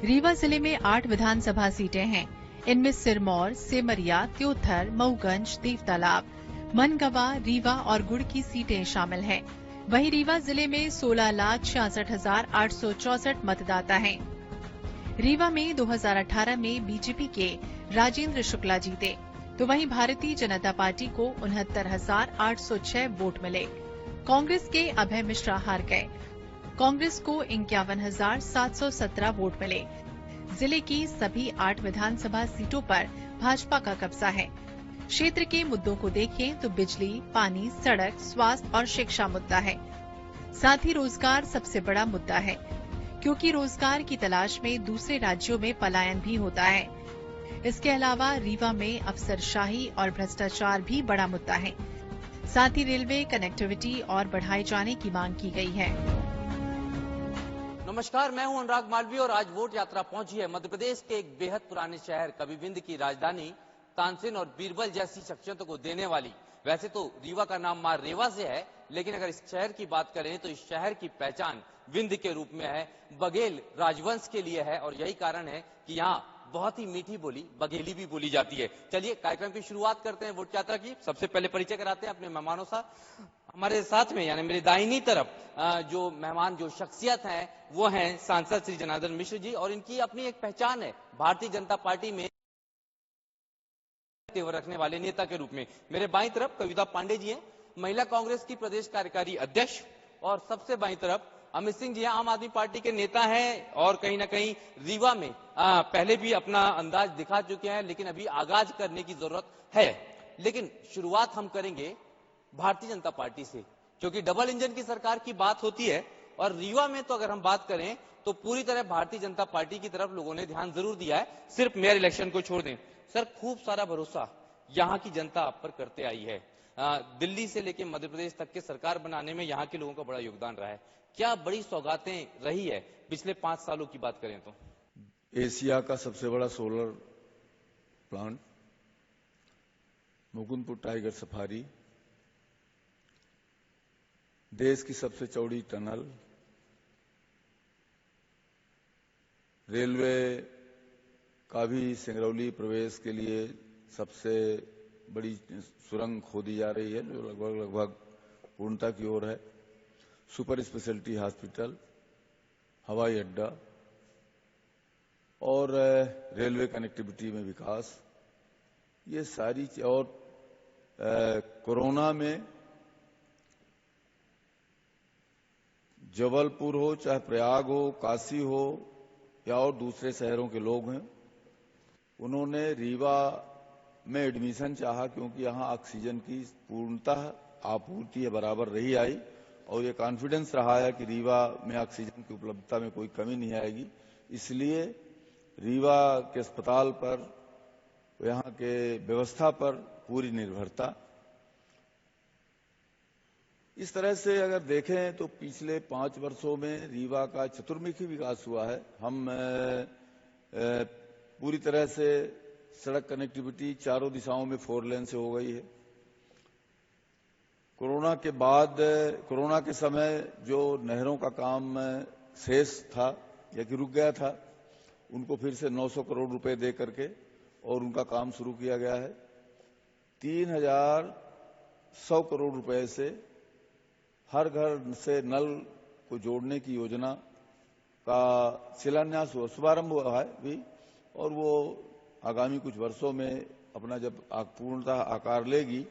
रीवा जिले में 8 विधानसभा सीटें हैं। इनमें सिरमौर, सेमरिया, त्योथर, मऊगंज, देवतालाब, मनगवा, रीवा और गुड़ की सीटें शामिल हैं। वहीं रीवा जिले में 16,66,864 मतदाता हैं। रीवा में 2018 में बीजेपी के राजेंद्र शुक्ला जीते, तो वहीं भारतीय जनता पार्टी को 69,806 वोट मिले। कांग्रेस के अभय मिश्रा हार गए। कांग्रेस को 51,717 वोट मिले। जिले की सभी 8 विधानसभा सीटों पर भाजपा का कब्जा है। क्षेत्र के मुद्दों को देखें तो बिजली, पानी, सड़क, स्वास्थ्य और शिक्षा मुद्दा है। साथ ही रोजगार सबसे बड़ा मुद्दा है, क्योंकि रोजगार की तलाश में दूसरे राज्यों में पलायन भी होता है। इसके अलावा रीवा में अफसरशाही और भ्रष्टाचार भी बड़ा मुद्दा है। साथ ही रेलवे कनेक्टिविटी और बढ़ाए जाने की मांग की गई है। नमस्कार, मैं हूं अनुराग मालवीय और आज वोट यात्रा पहुंची है मध्य प्रदेश के एक बेहद पुराने शहर कविविंद की राजधानी तानसेन और बीरबल जैसी शख्सियतों को देने वाली। वैसे तो रीवा का नाम मां रेवा से है, लेकिन अगर इस शहर की बात करें तो इस शहर की पहचान विंध्य के रूप में है, बघेल राजवंश के लिए है और यही कारण है कि यहाँ बहुत ही मीठी बोली बघेली भी बोली जाती है। चलिए कार्यक्रम की शुरुआत करते हैं वोट यात्रा की। सबसे पहले परिचय कराते हैं अपने मेहमानों से। हमारे साथ में यानी मेरी दाहिनी तरफ जो मेहमान जो शख्सियत हैं वो हैं सांसद श्री जनार्दन मिश्र जी और इनकी अपनी एक पहचान है भारतीय जनता पार्टी में तेवर रखने वाले नेता के रूप में। मेरे बाईं तरफ कविता पांडे जी हैं, महिला कांग्रेस की प्रदेश कार्यकारी अध्यक्ष, और सबसे बाईं तरफ अमित सिंह जी हैं, आम आदमी पार्टी के नेता हैं और कहीं ना कहीं रीवा में पहले भी अपना अंदाज दिखा चुके हैं, लेकिन अभी आगाज करने की जरूरत है। लेकिन शुरुआत हम करेंगे भारतीय जनता पार्टी से, क्योंकि डबल इंजन की सरकार की बात होती है और रीवा में तो अगर हम बात करें तो पूरी तरह भारतीय जनता पार्टी की तरफ लोगों ने ध्यान जरूर दिया है, सिर्फ मेयर इलेक्शन को छोड़ दें। सर, खूब सारा भरोसा यहाँ की जनता आप पर करते आई है। दिल्ली से लेकर मध्य प्रदेश तक के सरकार बनाने में यहाँ के लोगों का बड़ा योगदान रहा है। क्या बड़ी सौगातें रही है पिछले 5 सालों की बात करें तो? एशिया का सबसे बड़ा solar plant, Mukundpur tiger safari, देश की सबसे चौड़ी टनल, रेलवे का भी सिंगरौली प्रवेश के लिए सबसे बड़ी सुरंग खोदी जा रही है जो लगभग पूर्णता की ओर है, सुपर स्पेशलिटी हॉस्पिटल, हवाई अड्डा और रेलवे कनेक्टिविटी में विकास, ये सारी और कोरोना में जबलपुर हो, चाहे प्रयाग हो, काशी हो या और दूसरे शहरों के लोग हैं, उन्होंने रीवा में एडमिशन चाहा क्योंकि यहाँ ऑक्सीजन की पूर्णतः आपूर्ति बराबर रही आई और ये कॉन्फिडेंस रहा है कि रीवा में ऑक्सीजन की उपलब्धता में कोई कमी नहीं आएगी। इसलिए रीवा के अस्पताल पर, यहाँ के व्यवस्था पर पूरी निर्भरता। इस तरह से अगर देखें तो पिछले 5 वर्षों में रीवा का चतुर्मुखी विकास हुआ है। हम पूरी तरह से सड़क कनेक्टिविटी चारों दिशाओं में 4 लेन से हो गई है। कोरोना के बाद, कोरोना के समय जो नहरों का काम शेष था या कि रुक गया था, उनको फिर से 900 करोड़ रुपए दे करके और उनका काम शुरू किया गया है। 3,100 करोड़ रुपए से हर घर से नल को जोड़ने की योजना का शिलान्यास हुआ, शुभारंभ हुआ है भी, और वो आगामी कुछ वर्षों में अपना जब पूर्णतः आकार लेगी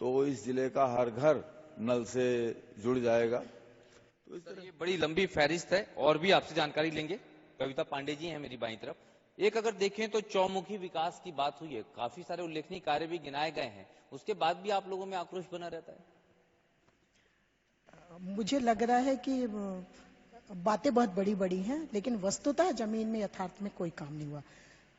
तो इस जिले का हर घर नल से जुड़ जाएगा। तो इस तरह ये बड़ी लंबी फहरिस्त है और भी आपसे जानकारी लेंगे। कविता पांडे जी हैं मेरी बाईं तरफ। एक अगर देखें तो चौमुखी विकास की बात हुई है, काफी सारे उल्लेखनीय कार्य भी गिनाए गए हैं, उसके बाद भी आप लोगों में आक्रोश बना रहता है। मुझे लग रहा है कि बातें बहुत बड़ी बड़ी हैं, लेकिन वस्तुतः जमीन में यथार्थ में कोई काम नहीं हुआ।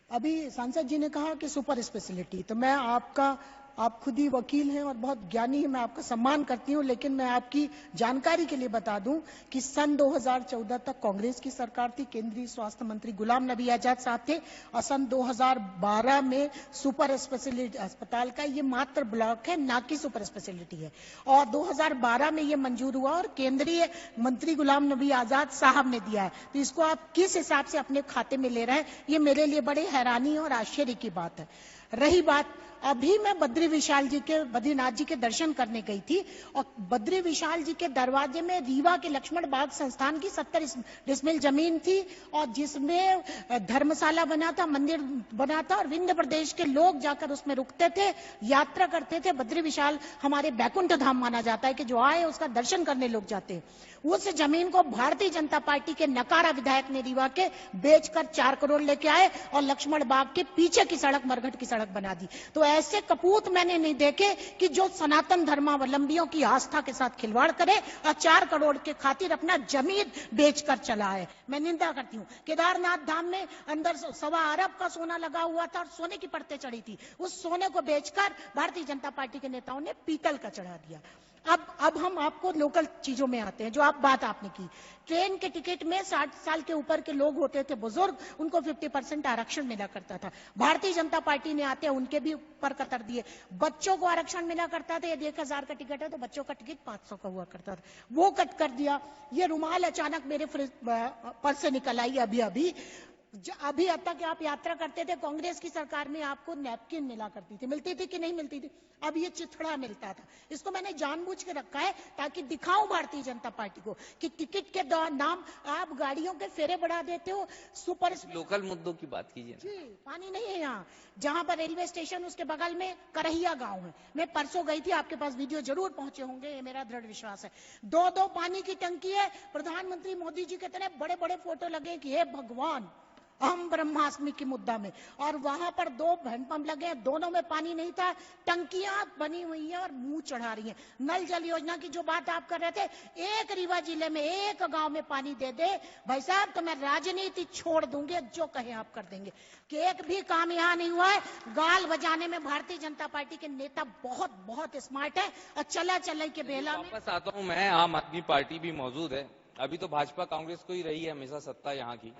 अभी सांसद जी ने कहा कि सुपर स्पेशलिटी, तो मैं आपका आप खुद ही वकील हैं और बहुत ज्ञानी हैं, मैं आपका सम्मान करती हूं, लेकिन मैं आपकी जानकारी के लिए बता दूं कि सन 2014 तक कांग्रेस की सरकार थी, केंद्रीय स्वास्थ्य मंत्री गुलाम नबी आजाद साहब थे, और सन 2012 में सुपर स्पेशलिटी अस्पताल का ये मात्र ब्लॉक है, ना कि सुपर स्पेशलिटी है, और 2012 में ये मंजूर हुआ और केंद्रीय मंत्री गुलाम नबी आजाद साहब ने दिया है। तो इसको आप किस हिसाब से अपने खाते में ले रहे हैं, ये मेरे लिए बड़े हैरानी और आश्चर्य की बात है। रही बात, अभी मैं बद्रीनाथ जी के दर्शन करने गई थी, और बद्री विशाल जी के दरवाजे में रीवा के लक्ष्मण बाग संस्थान की 70 डिसमिल जमीन थी, और जिसमें धर्मशाला बना था, मंदिर बना था, और विंध्य प्रदेश के लोग जाकर उसमें रुकते थे, यात्रा करते थे। बद्री विशाल हमारे बैकुंठ धाम माना जाता है कि जो आए उसका दर्शन करने लोग जाते हैं। उस जमीन को भारतीय जनता पार्टी के नकारा विधायक ने रीवा के बेचकर 4 करोड़ लेके आए और लक्ष्मण बाग के पीछे की सड़क, मरघट की सड़क बना दी। तो ऐसे कपूत मैंने नहीं देखे कि जो सनातन धर्मावलंबियों की आस्था के साथ खिलवाड़ करे और 4 करोड़ के खातिर अपना जमीन बेचकर चला है। मैं निंदा करती हूँ। केदारनाथ धाम में अंदर 1.25 अरब का सोना लगा हुआ था और सोने की परतें चढ़ी थी, उस सोने को बेचकर भारतीय जनता पार्टी के नेताओं ने पीतल का चढ़ा दिया। अब हम आपको लोकल चीजों में आते हैं। जो बात आपने की, ट्रेन के टिकट में 60 साल के ऊपर के लोग होते थे, बुजुर्ग, उनको 50% आरक्षण मिला करता था। भारतीय जनता पार्टी ने आते उनके भी ऊपर कतर दिए। बच्चों को आरक्षण मिला करता था, यदि 1000 का टिकट है तो बच्चों का टिकट 500 का हुआ करता था, वो कट कर दिया। ये रुमाल अचानक मेरे पर्स से निकल आई अभी अभी तक आप यात्रा करते थे, कांग्रेस की सरकार में आपको नैपकिन मिला करती थी, मिलती थी कि नहीं मिलती थी? अब ये चिथड़ा मिलता था। इसको मैंने जानबूझ के रखा है ताकि दिखाऊं भारतीय जनता पार्टी को कि टिकट के नाम आप गाड़ियों के फेरे बढ़ा देते हो। सुपर लोकल मुद्दों की बात कीजिए जी, पानी नहीं है यहाँ। जहां पर रेलवे स्टेशन, उसके बगल में करहिया गांव है। मैं परसों गई थी, आपके पास वीडियो जरूर पहुंचे होंगे, ये मेरा दृढ़ विश्वास है। 2 पानी की टंकी है। प्रधानमंत्री मोदी जी के तरह बड़े बड़े फोटो लगे कि हे भगवान, हम ब्रह्मास्मि की मुद्दा में, और वहां पर 2 हैंडपंप लगे हैं, दोनों में पानी नहीं था। टंकियां बनी हुई हैं और मुंह चढ़ा रही हैं। नल जल योजना की जो बात आप कर रहे थे, एक रीवा जिले में एक गांव में पानी दे दे भाई साहब तो मैं राजनीति छोड़ दूंगी, जो कहे आप कर देंगे। कि एक भी काम यहां नहीं हुआ है। गाल बजाने में भारतीय जनता पार्टी के नेता बहुत बहुत स्मार्ट है, और चला के बेला में वापस आता हूं मैं। आम आदमी पार्टी भी मौजूद है, अभी तो भाजपा कांग्रेस को ही रही है हमेशा सत्ता यहाँ की।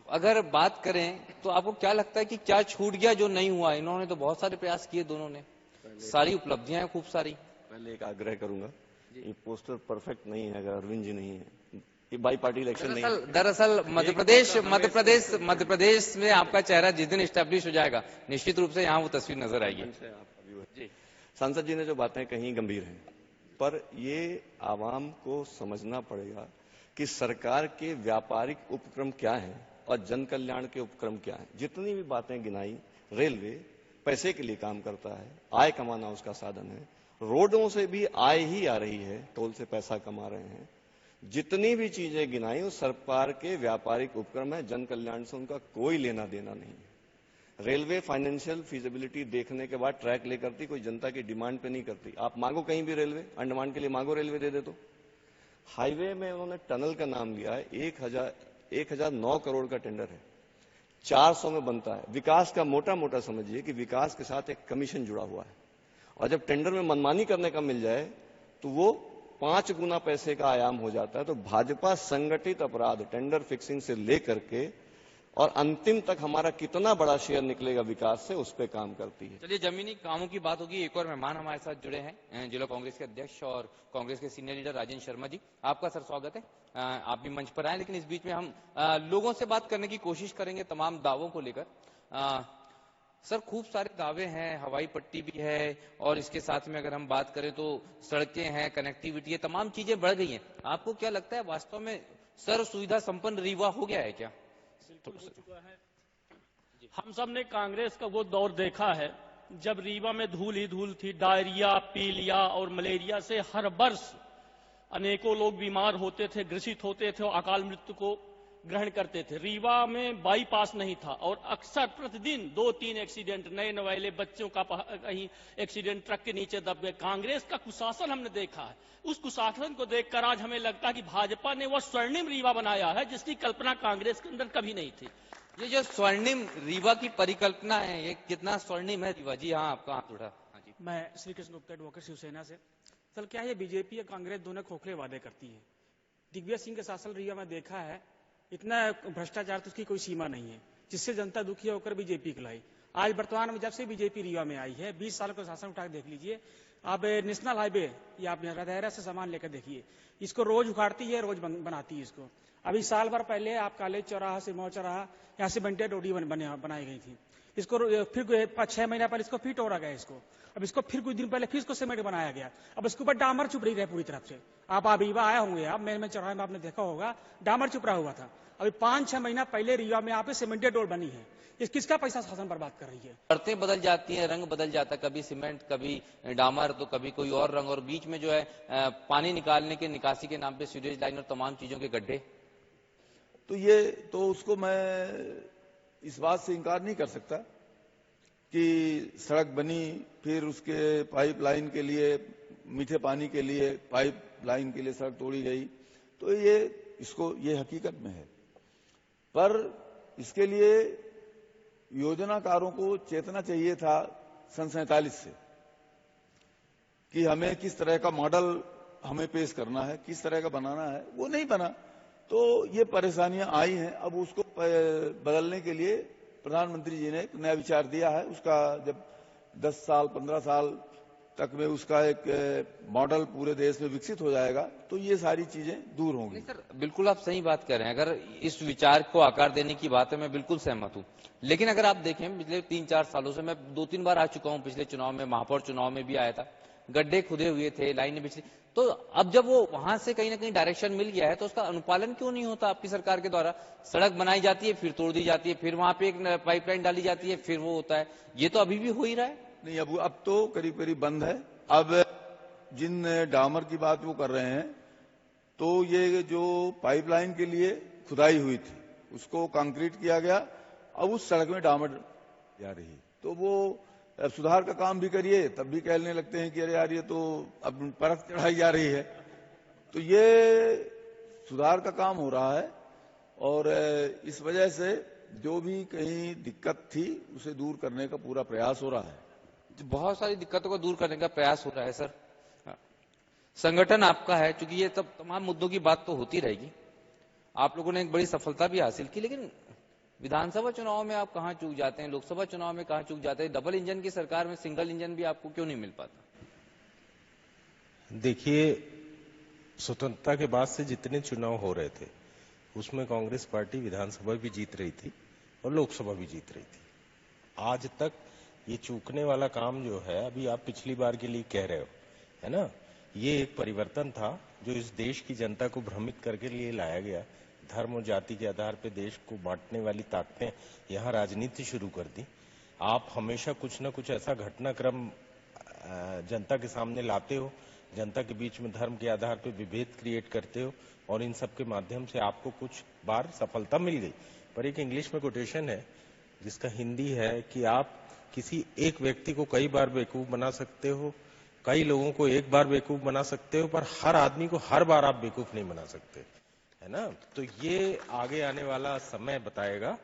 अगर बात करें तो आपको क्या लगता है कि क्या छूट गया जो नहीं हुआ? इन्होंने तो बहुत सारे प्रयास किए, दोनों ने, सारी उपलब्धियां हैं खूब सारी। पहले एक आग्रह करूंगा, ये पोस्टर परफेक्ट नहीं है, अगर अरविंद जी नहीं है, ये बाई पार्टी इलेक्शन नहीं है। दरअसल मध्य प्रदेश में आपका चेहरा जिस दिन स्टैब्लिश हो जाएगा, निश्चित रूप से यहाँ वो तस्वीर नजर आएगी। सांसद जी ने जो बातें कही गंभीर हैं, पर ये आवाम को समझना पड़ेगा कि सरकार के व्यापारिक उपक्रम क्या है और जन कल्याण के उपक्रम क्या है। जितनी भी बातें गिनाई, रेलवे पैसे के लिए काम करता है, आय कमाना उसका साधन है, रोडों से भी आय ही आ रही है, टोल से पैसा कमा रहे हैं। जितनी भी चीजें गिनाई वो सरकार के व्यापारिक उपक्रम है, जन कल्याण से उनका कोई लेना देना नहीं है। रेलवे फाइनेंशियल फिजिबिलिटी देखने के बाद ट्रैक ले करती, कोई जनता की डिमांड पे नहीं करती। आप मांगो कहीं भी रेलवे, अंडमान के लिए मांगो, रेलवे दे दे। तो हाईवे में उन्होंने टनल का नाम लिया है, 1009 करोड़ का टेंडर है, 400 में बनता है। विकास का मोटा मोटा समझिए कि विकास के साथ एक कमीशन जुड़ा हुआ है, और जब टेंडर में मनमानी करने का मिल जाए तो वो 5 गुना पैसे का आयाम हो जाता है। तो भाजपा संगठित अपराध, टेंडर फिक्सिंग से लेकर के और अंतिम तक हमारा कितना बड़ा शेयर निकलेगा विकास से, उस पर काम करती है। चलिए, जमीनी कामों की बात होगी। एक और मेहमान हमारे साथ जुड़े हैं, जिला कांग्रेस के अध्यक्ष और कांग्रेस के सीनियर लीडर राजेंद्र शर्मा जी। आपका सर स्वागत है, आप भी मंच पर आए। लेकिन इस बीच में हम लोगों से बात करने की कोशिश करेंगे तमाम दावों को लेकर। सर, खूब सारे दावे हैं, हवाई पट्टी भी है, और इसके साथ में अगर हम बात करें तो सड़कें हैं, कनेक्टिविटी है, तमाम चीजें बढ़ गई हैं। आपको क्या लगता है वास्तव में सर्व सुविधा संपन्न रीवा हो गया है क्या? हो चुका है। हम सब ने कांग्रेस का वो दौर देखा है जब रीवा में धूल ही धूल थी। डायरिया, पीलिया और मलेरिया से हर वर्ष अनेकों लोग बीमार होते थे, ग्रसित होते थे और अकाल मृत्यु को ग्रहण करते थे। रीवा में बाईपास नहीं था और अक्सर प्रतिदिन 2-3 एक्सीडेंट, नए नवेले बच्चों का कहीं एक्सीडेंट ट्रक के नीचे दब गए। कांग्रेस का कुशासन हमने देखा है। उस कुशासन को देखकर आज हमें लगता है कि भाजपा ने वह स्वर्णिम रीवा बनाया है जिसकी कल्पना कांग्रेस के अंदर कभी नहीं थी। ये जो स्वर्णिम रीवा की परिकल्पना है, ये कितना स्वर्णिम है रीवा जी? हाँ, आपका हाथ उठा। हाँ जी। मैं श्री कृष्ण गुप्ता, एडवोकेट, शिवसेना से। सर, क्या है, बीजेपी और कांग्रेस दोनों खोखले वादे करती है। दिग्विजय सिंह के शासन रीवा में देखा है, इतना भ्रष्टाचार तो उसकी कोई सीमा नहीं है, जिससे जनता दुखी होकर बीजेपी को लाई। आज वर्तमान में जब से बीजेपी रीवा में आई है, 20 साल का शासन उठा देख लीजिए आप। नेशनल हाईवे या आप रदैरा से सामान लेकर देखिए, इसको रोज उखाड़ती है, रोज बनाती है इसको। अभी साल भर पहले आप कॉलेज चौराहा, सिरमौर चौराहा, यहाँ से बनते रोडी बनाई गई थी। इसको फिर 6 महीना पहले इसको फिर तोड़ा गया इसको। अब इसको फिर कुछ दिन पहले फिर इसको सीमेंट बनाया गया। अब इसके ऊपर डामर चुप रही है पूरी तरफ से। आप रीवा आए होंगे, आप मैं चौराहे में आपने देखा होगा, डामर चुपड़ा हुआ था। अभी 5-6 महीना पहले रीवा में आप सीमेंटेड रोड बनी है। इस किसका पैसा शासन बर्बाद कर रही है? शर्तें बदल जाती हैं, रंग बदल जाता है, कभी सीमेंट, कभी डामर, तो कभी कोई और रंग, और बीच में जो है पानी निकालने के, निकासी के नाम पे सीवरेज लाइन और तमाम चीजों के गड्ढे। तो ये तो उसको मैं इस बात से इनकार नहीं कर सकता कि सड़क बनी, फिर उसके पाइपलाइन के लिए, मीठे पानी के लिए पाइपलाइन के लिए सड़क तोड़ी गई, तो ये हकीकत में है। पर इसके लिए योजनाकारों को चेतना चाहिए था सन 47 से कि हमें किस तरह का मॉडल हमें पेश करना है, किस तरह का बनाना है। वो नहीं बना, तो ये परेशानियां आई हैं। अब उसको बदलने के लिए प्रधानमंत्री जी ने एक नया विचार दिया है। उसका जब 10 साल 15 साल तक में उसका एक मॉडल पूरे देश में विकसित हो जाएगा, तो ये सारी चीजें दूर होंगी। सर, बिल्कुल आप सही बात कर रहे हैं। अगर इस विचार को आकार देने की बात है, मैं बिल्कुल सहमत हूं। लेकिन अगर आप देखें, पिछले 3-4 सालों से मैं 2-3 बार आ चुका हूं। पिछले चुनाव में, महापौर चुनाव में भी आया था, गड्ढे खुदे हुए थे, लाइनें बिछली। तो अब जब वो वहां से कहीं ना कहीं डायरेक्शन मिल गया है, तो उसका अनुपालन क्यों नहीं होता आपकी सरकार के द्वारा? सड़क बनाई जाती है, फिर तोड़ दी जाती है, फिर वहां पे एक पाइपलाइन डाली जाती है, फिर वो होता है। ये तो अभी भी हो ही रहा है। नहीं, अब तो करीब करीब बंद है। अब जिन डामर की बात वो कर रहे हैं, तो ये जो पाइपलाइन के लिए खुदाई हुई थी, उसको कंक्रीट किया गया। अब उस सड़क में डामर जा रही है, तो वो सुधार का काम भी करिए, तब भी कहने लगते हैं कि अरे यार, ये तो अब परत चढ़ाई जा रही है। तो ये सुधार का काम हो रहा है, और इस वजह से जो भी कहीं दिक्कत थी, उसे दूर करने का पूरा प्रयास हो रहा है। बहुत सारी दिक्कतों को दूर करने का प्रयास हो रहा है सर। संगठन आपका है, क्योंकि ये तब तमाम मुद्दों की बात तो होती रहेगी। आप लोगों ने एक बड़ी सफलता भी हासिल की, लेकिन विधानसभा चुनाव में आप कहां चूक जाते हैं, लोकसभा चुनाव में कहां चूक जाते हैं? डबल इंजन की सरकार में सिंगल इंजन भी आपको क्यों नहीं मिल पाता? देखिए, स्वतंत्रता के बाद से जितने चुनाव हो रहे थे, उसमें कांग्रेस पार्टी विधानसभा भी जीत रही थी और लोकसभा भी जीत रही थी। आज तक ये चूकने वाला काम जो है, अभी आप पिछली बार के लिए कह रहे हो, है ना, ये एक परिवर्तन था जो इस देश की जनता को भ्रमित करके लिए लाया गया। धर्म और जाति के आधार पर देश को बांटने वाली ताकतें यहाँ राजनीति शुरू कर दी। आप हमेशा कुछ न कुछ ऐसा घटनाक्रम जनता के सामने लाते हो, जनता के बीच में धर्म के आधार पर विभेद क्रिएट करते हो, और इन सब के माध्यम से आपको कुछ बार सफलता मिल गई। पर एक इंग्लिश में कोटेशन है जिसका हिंदी है कि आप किसी एक व्यक्ति को कई बार बेवकूफ बना सकते हो, कई लोगों को एक बार बेवकूफ बना सकते हो, पर हर आदमी को हर बार आप बेवकूफ नहीं बना सकते, है ना। तो ये आगे आने वाला समय बताएगा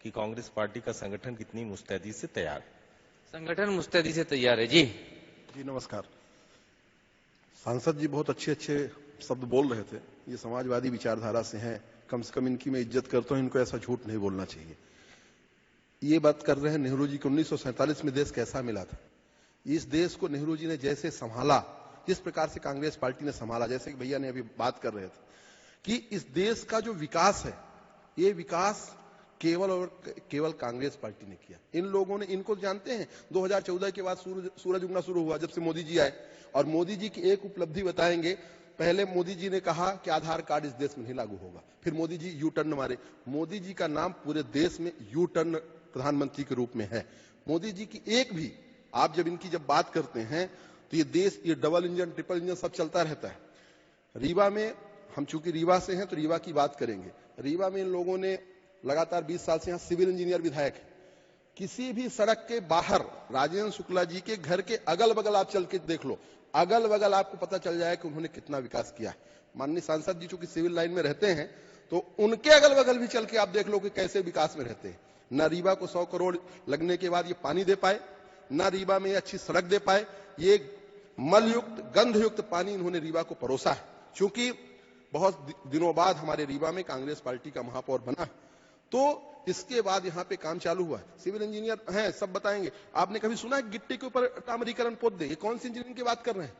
कि कांग्रेस पार्टी का संगठन कितनी मुस्तैदी से तैयार है। संगठन मुस्तैदी से तैयार है। जी नमस्कार। सांसद जी बहुत अच्छे शब्द बोल रहे थे। ये समाजवादी विचारधारा से हैं, कम से कम इनकी मैं इज्जत करता हूं, इनको ऐसा झूठ नहीं बोलना चाहिए। ये बात कर रहे हैं नेहरू जी को 1947 में देश कैसा मिला था। इस देश को नेहरू जी ने जैसे संभाला, जिस प्रकार से कांग्रेस पार्टी ने संभाला, जैसे कि भैया ने अभी बात कर रहे थे कि इस देश का जो विकास है, ये विकास केवल और केवल कांग्रेस पार्टी ने किया। इन लोगों ने, इनको जानते हैं, 2014 के बाद सूरज उगना शुरू हुआ जब से मोदी जी आए, और मोदी जी की एक उपलब्धि बताएंगे। पहले मोदी जी ने कहा कि आधार कार्ड इस देश में नहीं लागू होगा, फिर मोदी जी यू टर्न मारे। मोदी जी का नाम पूरे देश में यू टर्न प्रधानमंत्री के रूप में है। मोदी जी की एक भी, आप जब इनकी जब बात करते हैं तो ये देश, ये डबल इंजन ट्रिपल इंजन सब चलता रहता है। रीवा में, हम चूंकि रीवा से हैं तो रीवा की बात करेंगे। रीवा में इन लोगों ने लगातार 20 साल से यहाँ सिविल इंजीनियर विधायक है। किसी भी सड़क के बाहर राजेंद्र शुक्ला जी के घर के अगल बगल आप चल के देख लो, अगल बगल आपको पता चल जाए कि उन्होंने कितना विकास किया है। माननीय सांसद जी चूंकि सिविल लाइन में रहते हैं तो उनके अगल बगल भी चल के आप देख लो कि कैसे विकास में रहते हैं। न रीवा को 100 करोड़ लगने के बाद ये पानी दे पाए, न रीवा में अच्छी सड़क दे पाए। ये मलयुक्त गंधयुक्त पानी इन्होंने रीवा को परोसा है। क्योंकि बहुत दिनों बाद हमारे रीवा में कांग्रेस पार्टी का महापौर बना है, तो इसके बाद यहां पे काम चालू हुआ है। सिविल इंजीनियर हैं, सब बताएंगे। आपने कभी सुना है गिट्टी के ऊपर डामरीकरण पोत दे? ये कौन सी इंजीनियरिंग की बात कर रहे हैं?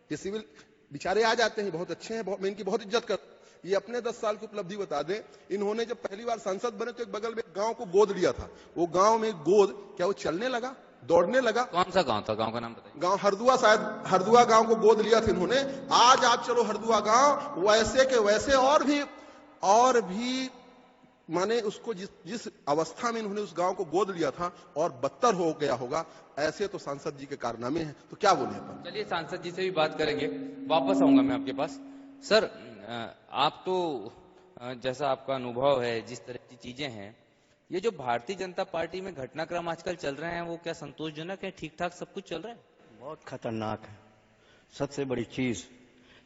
ये सिविल बेचारे आ जाते हैं, बहुत अच्छे हैं, मैं इनकी बहुत इज्जत करता हूं। ये अपने 10 साल की उपलब्धि बता दें। इन्होंने जब पहली बार सांसद बने तो एक बगल में गांव को गोद लिया था। वो गांव में गोद क्या वो चलने लगा, दौड़ने लगा? कौन सा गांव था? गांव का नाम बताइए। गांव हरदुआ, शायद हरदुआ गांव को गोद लिया था इन्होंने। आज आप चलो हरदुआ गांव वैसे के वैसे और भी माने उसको जिस अवस्था में इन्होंने उस गांव को गोद लिया था और बदतर हो गया होगा। ऐसे तो सांसद जी के कारनामे हैं, तो क्या बोले अपन। चलिए सांसद जी से भी बात करेंगे, वापस आऊंगा मैं आपके पास। सर, आप तो जैसा आपका अनुभव है, जिस तरह की चीजें हैं, ये जो भारतीय जनता पार्टी में घटनाक्रम आजकल चल रहे हैं, वो क्या संतोषजनक है? ठीक ठाक सब कुछ चल रहा है? बहुत खतरनाक है। सबसे बड़ी चीज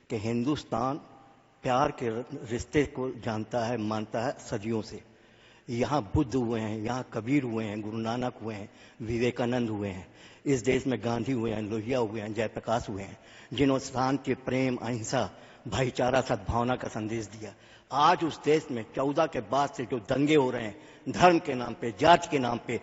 कि हिंदुस्तान प्यार के रिश्ते को जानता है, मानता है सदियों से। यहाँ बुद्ध हुए हैं, यहाँ कबीर हुए हैं, गुरु नानक हुए हैं, विवेकानंद हुए हैं, इस देश में गांधी हुए हैं, लोहिया हुए हैं, जयप्रकाश हुए हैं, जिन्होंने शांति, प्रेम, अहिंसा, भाईचारा, सद्भावना का संदेश दिया। आज उस देश में 14 के बाद से जो दंगे हो रहे हैं, धर्म के नाम पे, जात के नाम पे,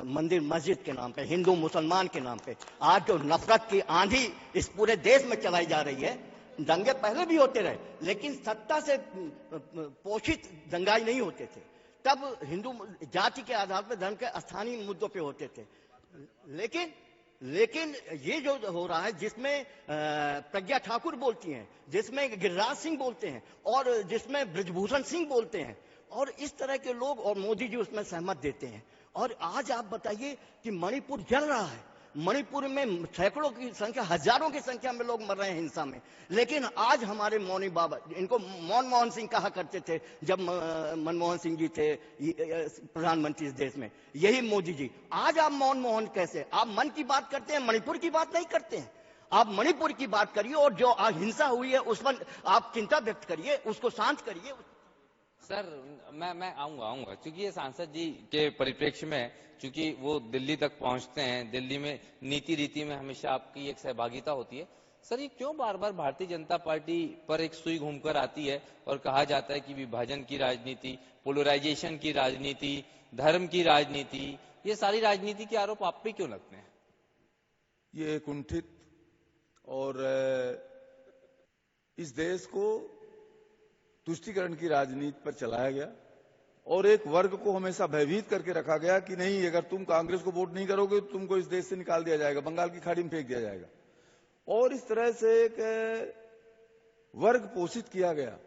मंदिर मस्जिद के नाम पे, हिंदू मुसलमान के नाम पे, आज जो नफरत की आंधी इस पूरे देश में चलाई जा रही है। दंगे पहले भी होते रहे, लेकिन सत्ता से पोषित दंगाई नहीं होते थे। तब हिंदू जाति के आधार पर, धर्म के स्थानीय मुद्दों पे होते थे। लेकिन ये जो हो रहा है, जिसमें प्रज्ञा ठाकुर बोलती हैं, जिसमें गिरिराज सिंह बोलते हैं और जिसमें ब्रजभूषण सिंह बोलते हैं, और इस तरह के लोग, और मोदी जी उसमें सहमत देते हैं। और आज आप बताइए कि मणिपुर जल रहा है। मणिपुर में सैकड़ों की संख्या, हजारों की संख्या में लोग मर रहे हैं हिंसा में। लेकिन आज हमारे मौनी बाबा, इनको मनमोहन सिंह कहा करते थे जब मनमोहन सिंह जी थे प्रधानमंत्री इस देश में, यही मोदी जी। आज आप मनमोहन कैसे, आप मन की बात करते हैं, मणिपुर की बात नहीं करते हैं। आप मणिपुर की बात करिए और जो हिंसा हुई है उस पर आप चिंता व्यक्त करिए, उसको शांत करिए। सर, मैं आऊंगा क्योंकि ये सांसद जी के परिप्रेक्ष्य में, क्योंकि वो दिल्ली तक पहुंचते हैं, दिल्ली में नीति रीति में हमेशा आपकी एक सहभागिता होती है। सर, ये क्यों बार बार भारतीय जनता पार्टी पर एक सुई घूमकर आती है और कहा जाता है कि विभाजन की राजनीति, पोलराइजेशन की राजनीति, धर्म की राजनीति, ये सारी राजनीति के आरोप आप पे क्यों लगते हैं? ये कुंठित और इस देश को तुष्टीकरण की राजनीति पर चलाया गया और एक वर्ग को हमेशा भयभीत करके रखा गया कि नहीं, अगर तुम कांग्रेस को वोट नहीं करोगे तो तुमको इस देश से निकाल दिया जाएगा, बंगाल की खाड़ी में फेंक दिया जाएगा। और इस तरह से एक वर्ग पोषित किया गया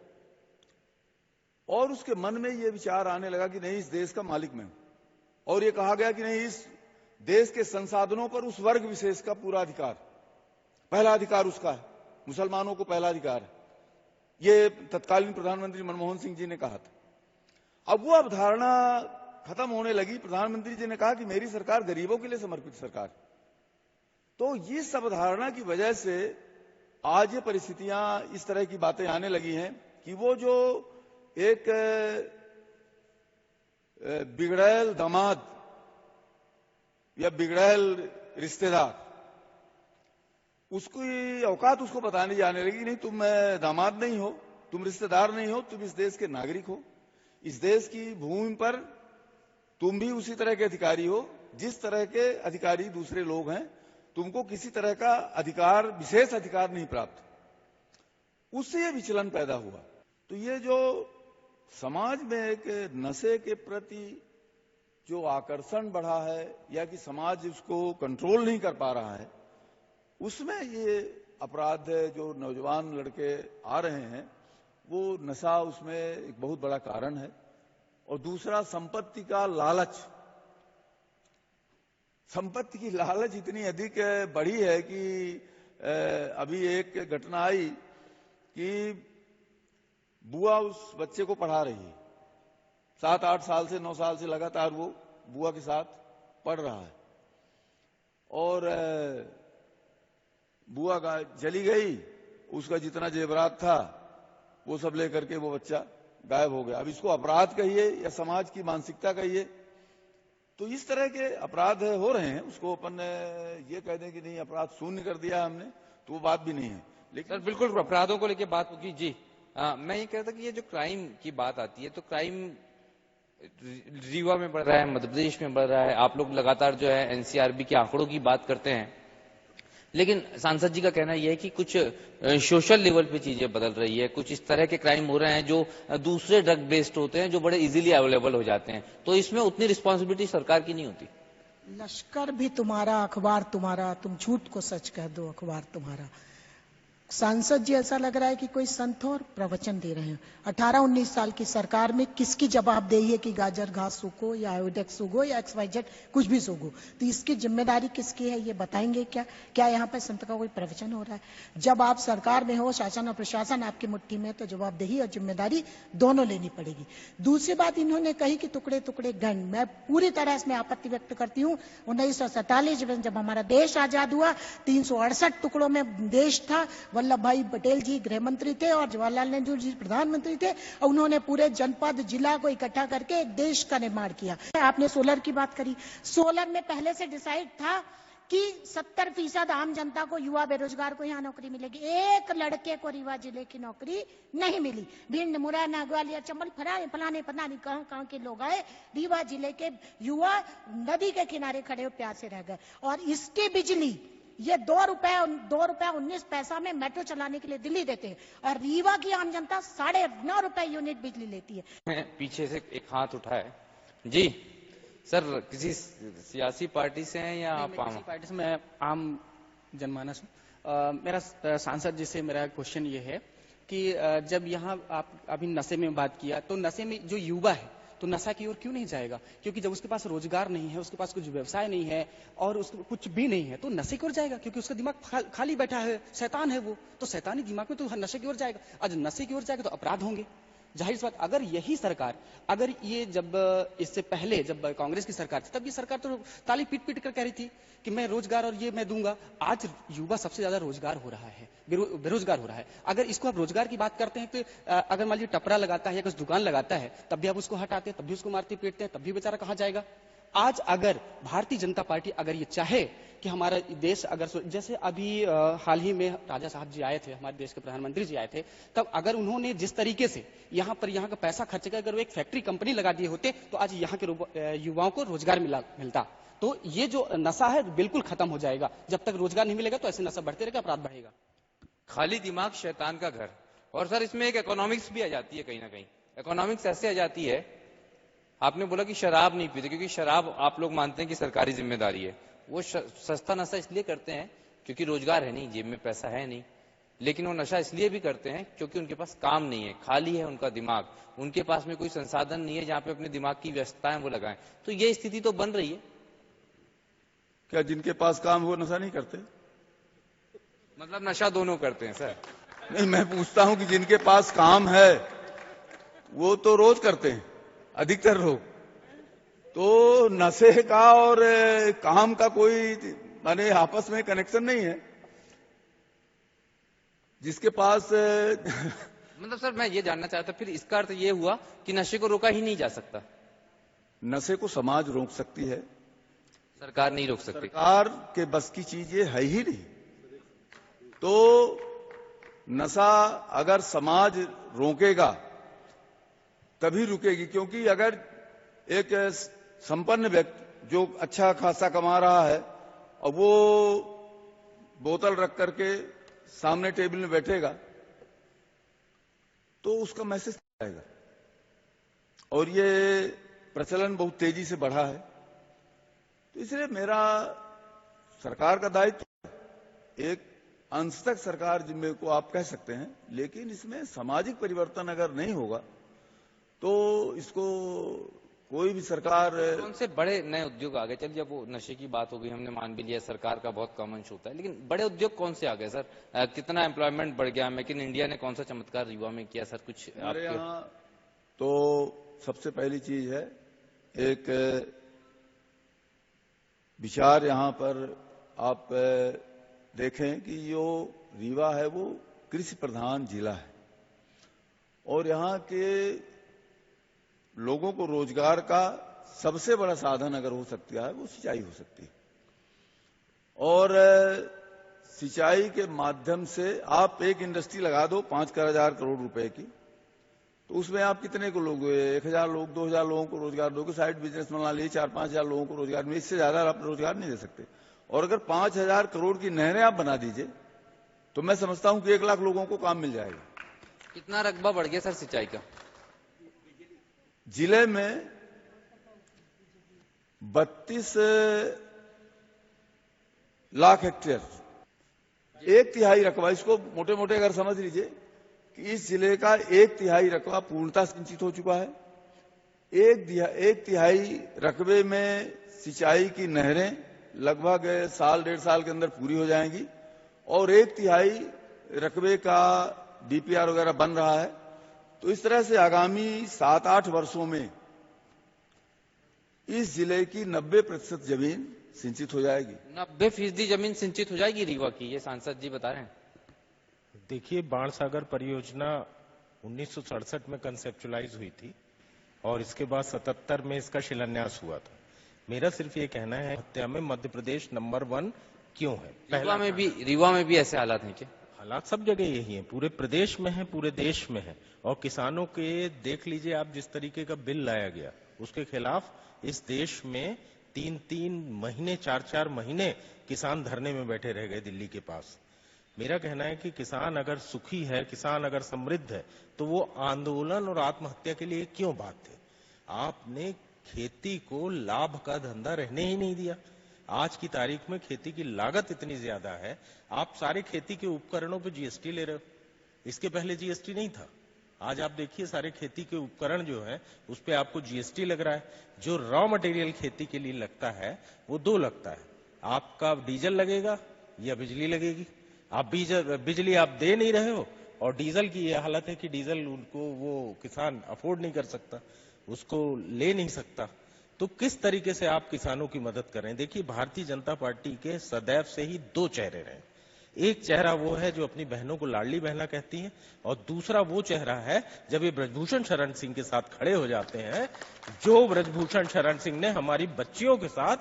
और उसके मन में यह विचार आने लगा कि नहीं, इस देश का मालिक मैं हूं। और यह कहा गया कि नहीं, इस देश के संसाधनों पर उस वर्ग विशेष का पूरा अधिकार, पहला अधिकार उसका है, मुसलमानों को पहला अधिकार है। ये तत्कालीन प्रधानमंत्री मनमोहन सिंह जी ने कहा था। अब वो अवधारणा खत्म होने लगी। प्रधानमंत्री जी ने कहा कि मेरी सरकार गरीबों के लिए समर्पित सरकार है। तो इस अवधारणा की वजह से आज ये परिस्थितियां, इस तरह की बातें आने लगी हैं कि वो जो एक बिगड़ैल दामाद या बिगड़ैल रिश्तेदार, उसकी औकात उसको बताने जाने लगी, नहीं तुम दामाद नहीं हो, तुम रिश्तेदार नहीं हो, तुम इस देश के नागरिक हो, इस देश की भूमि पर तुम भी उसी तरह के अधिकारी हो जिस तरह के अधिकारी दूसरे लोग हैं, तुमको किसी तरह का अधिकार, विशेष अधिकार नहीं प्राप्त। उससे ये विचलन पैदा हुआ। तो ये जो समाज में एक नशे के प्रति जो आकर्षण बढ़ा है या कि समाज उसको कंट्रोल नहीं कर पा रहा है, उसमें ये अपराध जो नौजवान लड़के आ रहे हैं, वो नशा उसमें एक बहुत बड़ा कारण है। और दूसरा, संपत्ति का लालच। संपत्ति की लालच इतनी अधिक बढ़ी है कि अभी एक घटना आई कि बुआ उस बच्चे को पढ़ा रही है, 7-8 साल से 9 साल से लगातार वो बुआ के साथ पढ़ रहा है और बुआ का चली गई, उसका जितना जेवरात था वो सब लेकर के वो बच्चा गायब हो गया। अब इसको अपराध कहिए या समाज की मानसिकता कहिए, तो इस तरह के अपराध हो रहे हैं। उसको अपन ये कह दें कि नहीं अपराध शून्य कर दिया हमने, तो वो बात भी नहीं है। लेकिन सर बिल्कुल अपराधों को लेकर बात होगी जी। मैं ये कह रहा था कि ये जो क्राइम की बात आती है, तो क्राइम रीवा में बढ़ रहा है, मध्य प्रदेश में बढ़ रहा है। आप लोग लगातार जो है एनसीआरबी के आंकड़ों की बात करते हैं, लेकिन सांसद जी का कहना यह है कि कुछ सोशल लेवल पे चीजें बदल रही है, कुछ इस तरह के क्राइम हो रहे हैं जो दूसरे ड्रग बेस्ड होते हैं, जो बड़े इजीली अवेलेबल हो जाते हैं, तो इसमें उतनी रिस्पॉन्सिबिलिटी सरकार की नहीं होती। लश्कर भी तुम्हारा, अखबार तुम्हारा, तुम झूठ को सच कह दो, अखबार तुम्हारा। सांसद जी ऐसा लग रहा है कि कोई संत और प्रवचन दे रहे हैं। 18-19 साल की सरकार में किसकी जवाबदेही है कि गाजर घास सूखो या आयोडेक्स उगो या XYZ कुछ भी सूगो, तो इसकी जिम्मेदारी किसकी है ये बताएंगे क्या? क्या यहाँ पे संत का कोई प्रवचन हो रहा है? जब आप सरकार में हो, शासन और प्रशासन आपकी मुट्ठी में, तो जवाबदेही और जिम्मेदारी दोनों लेनी पड़ेगी। दूसरी बात इन्होंने कही कि टुकड़े टुकड़े गैंग, मैं पूरी तरह इसमें आपत्ति व्यक्त करती हूँ। 1947 में जब हमारा देश आजाद हुआ, 368 टुकड़ों में देश था। वल्लभ भाई पटेल जी गृह मंत्री थे और जवाहरलाल नेहरू जी प्रधानमंत्री थे, और उन्होंने पूरे जनपद जिला को इकट्ठा करके एक देश का निर्माण किया। आपने सोलर की बात करी, सोलर में पहले से डिसाइड था कि 70% आम जनता को, युवा बेरोजगार को यहाँ नौकरी मिलेगी। एक लड़के को रीवा जिले की नौकरी नहीं मिली। भिंड, मुरैना, ग्वालियर, चंबल, फलाने पता नहीं कहाँ के लोग आए, रीवा जिले के युवा नदी के किनारे खड़े हो प्यासे रह गए। और इसकी बिजली ये 2 रुपए 19 पैसा में मेट्रो चलाने के लिए दिल्ली देते हैं, और रीवा की आम जनता 9.5 रुपए यूनिट बिजली लेती है। पीछे से एक हाथ उठा है जी। सर किसी सियासी पार्टी से हैं या आप? किसी पार्टी से, मैं आम जनमानस हूँ। मेरा सांसद जी से मेरा क्वेश्चन ये है कि जब यहाँ आप अभी नशे में बात किया, तो नशे में जो युवा है तो नशा की ओर क्यों नहीं जाएगा? क्योंकि जब उसके पास रोजगार नहीं है, उसके पास कुछ व्यवसाय नहीं है और उसको कुछ भी नहीं है, तो नशे की ओर जाएगा, क्योंकि उसका दिमाग खाली बैठा है, शैतान है वो, तो शैतानी दिमाग में तो नशे की ओर जाएगा। आज नशे की ओर जाएगा तो अपराध होंगे, जाहिर सी बात। अगर यही सरकार, अगर ये जब इससे पहले जब कांग्रेस की सरकार थी, तब ये सरकार तो ताली पीट पीट कर कह रही थी कि मैं रोजगार और ये मैं दूंगा। आज युवा सबसे ज्यादा रोजगार हो रहा है, बेरोजगार हो रहा है। अगर इसको आप रोजगार की बात करते हैं तो अगर मान लीजिए टपरा लगाता है या कुछ दुकान लगाता है, तब भी आप उसको हटाते हैं, तब भी उसको मारते पीटते हैं, तब भी बेचारा कहाँ जाएगा? आज अगर भारतीय जनता पार्टी अगर ये चाहे कि हमारा देश अगर, जैसे अभी हाल ही में राजा साहब जी आए थे, हमारे देश के प्रधानमंत्री जी आए थे, तब अगर उन्होंने जिस तरीके से यहाँ का पैसा खर्च कर अगर वो एक फैक्ट्री कंपनी लगा दिए होते, तो आज यहाँ के युवाओं को रोजगार मिलता। तो ये जो नशा है बिल्कुल खत्म हो जाएगा। जब तक रोजगार नहीं मिलेगा तो ऐसे नशा बढ़ते रहेगा, अपराध बढ़ेगा। खाली दिमाग शैतान का घर। और सर इसमें एक इकोनॉमिक्स भी आ जाती है, कहीं ना कहीं इकोनॉमिक्स ऐसे आ जाती है। आपने बोला कि शराब नहीं पीते, क्योंकि शराब आप लोग मानते हैं कि सरकारी जिम्मेदारी है। वो सस्ता नशा इसलिए करते हैं क्योंकि रोजगार है नहीं, जेब में पैसा है नहीं। लेकिन वो नशा इसलिए भी करते हैं क्योंकि उनके पास काम नहीं है, खाली है उनका दिमाग, उनके पास में कोई संसाधन नहीं है जहां पे अपने दिमाग की व्यस्तताएं वो लगाएं। तो ये स्थिति तो बन रही है। क्या जिनके पास काम वो नशा नहीं करते? मतलब नशा दोनों करते हैं सर? नहीं, मैं पूछता हूं कि जिनके पास काम है वो तो रोज करते हैं, अधिकतर लोग। तो नशे का और काम का कोई माने आपस में कनेक्शन नहीं है। जिसके पास मतलब सर मैं ये जानना चाहता, फिर इसका अर्थ ये हुआ कि नशे को रोका ही नहीं जा सकता? नशे को समाज रोक सकती है, सरकार नहीं रोक सकती। सरकार के बस की चीज ये है ही नहीं। तो नशा अगर समाज रोकेगा तभी रुकेगी, क्योंकि अगर एक संपन्न व्यक्ति जो अच्छा खासा कमा रहा है और वो बोतल रख करके सामने टेबल में बैठेगा तो उसका मैसेज आएगा। और ये प्रचलन बहुत तेजी से बढ़ा है। तो इसलिए मेरा सरकार का दायित्व एक अंश तक सरकार जिम्मे को आप कह सकते हैं, लेकिन इसमें सामाजिक परिवर्तन अगर नहीं होगा तो इसको कोई भी सरकार। कौन से बड़े नए उद्योग आ गए? चलिए जब वो नशे की बात हो गई, हमने मान भी लिया सरकार का बहुत कम अंश होता है, लेकिन बड़े उद्योग कौन से आ गए सर? कितना एम्प्लॉयमेंट बढ़ गया? मेक इन इंडिया ने कौन सा चमत्कार युवा में किया सर? कुछ हमारे यहाँ तो सबसे पहली चीज है एक विचार। यहाँ पर आप देखें कि जो रीवा है वो कृषि प्रधान जिला है और यहाँ के लोगों को रोजगार का सबसे बड़ा साधन अगर हो सकता है वो सिंचाई हो सकती है। और सिंचाई के माध्यम से आप एक इंडस्ट्री लगा दो 5,000 करोड़ रुपए की, तो उसमें आप कितने को लोग 1,000 लोग 2,000 लोगों को रोजगार दोगे। साइड बिजनेस बना लीजिए 4-5 लोगों को रोजगार में, इससे ज्यादा आप रोजगार नहीं दे सकते। और अगर 5,000 करोड़ की नहरें आप बना दीजिए तो मैं समझता हूं कि 1 लाख लोगों को काम मिल जाएगा। कितना रकबा बढ़ गया सर सिंचाई का? जिले में 32 लाख हेक्टेयर, 1/3 रकबा, इसको मोटे मोटे अगर समझ लीजिए कि इस जिले का 1/3 रकबा पूर्णतः सिंचित हो चुका है। 1/3 रकबे में सिंचाई की नहरें लगभग 1.5 साल के अंदर पूरी हो जाएंगी और 1/3 रकबे का डीपीआर वगैरह बन रहा है। तो इस तरह से आगामी 7-8 वर्षों में इस जिले की 90% जमीन सिंचित हो जाएगी। 90% जमीन सिंचित हो जाएगी रीवा की, ये सांसद जी बता रहे हैं। देखिए, बाण सागर परियोजना 1967 में कंसेप्चुलाइज हुई थी और इसके बाद 77 में इसका शिलान्यास हुआ था। मेरा सिर्फ ये कहना है, हत्या में मध्य प्रदेश नंबर 1 क्यों है? रीवा में भी ऐसे हालात हैं क्या? हालात सब जगह यही है, पूरे प्रदेश में है, पूरे देश में है। और किसानों के देख लीजिए आप, जिस तरीके का बिल लाया गया उसके खिलाफ इस देश में 3-3 महीने 4-4 महीने किसान धरने में बैठे रह गए दिल्ली के पास। मेरा कहना है कि किसान अगर सुखी है, किसान अगर समृद्ध है, तो वो आंदोलन और आत्महत्या के लिए क्यों बाध्य? आपने खेती को लाभ का धंधा रहने ही नहीं दिया। आज की तारीख में खेती की लागत इतनी ज्यादा है, आप सारे खेती के उपकरणों पे जीएसटी ले रहे हो। इसके पहले जीएसटी नहीं था। आज आप देखिए सारे खेती के उपकरण जो है उस पे आपको जीएसटी लग रहा है। जो रॉ मटेरियल खेती के लिए लगता है वो 2 लगता है, आपका डीजल लगेगा या बिजली लगेगी। आप बिजली आप दे नहीं रहे हो और डीजल की ये हालत है कि डीजल उनको वो किसान अफोर्ड नहीं कर सकता, उसको ले नहीं सकता। तो किस तरीके से आप किसानों की मदद कर रहे हैं? देखिए, भारतीय जनता पार्टी के सदैव से ही 2 चेहरे रहे। एक चेहरा वो है जो अपनी बहनों को लाडली बहना कहती हैं और दूसरा वो चेहरा है जब ये ब्रजभूषण शरण सिंह के साथ खड़े हो जाते हैं, जो ब्रजभूषण शरण सिंह ने हमारी बच्चियों के साथ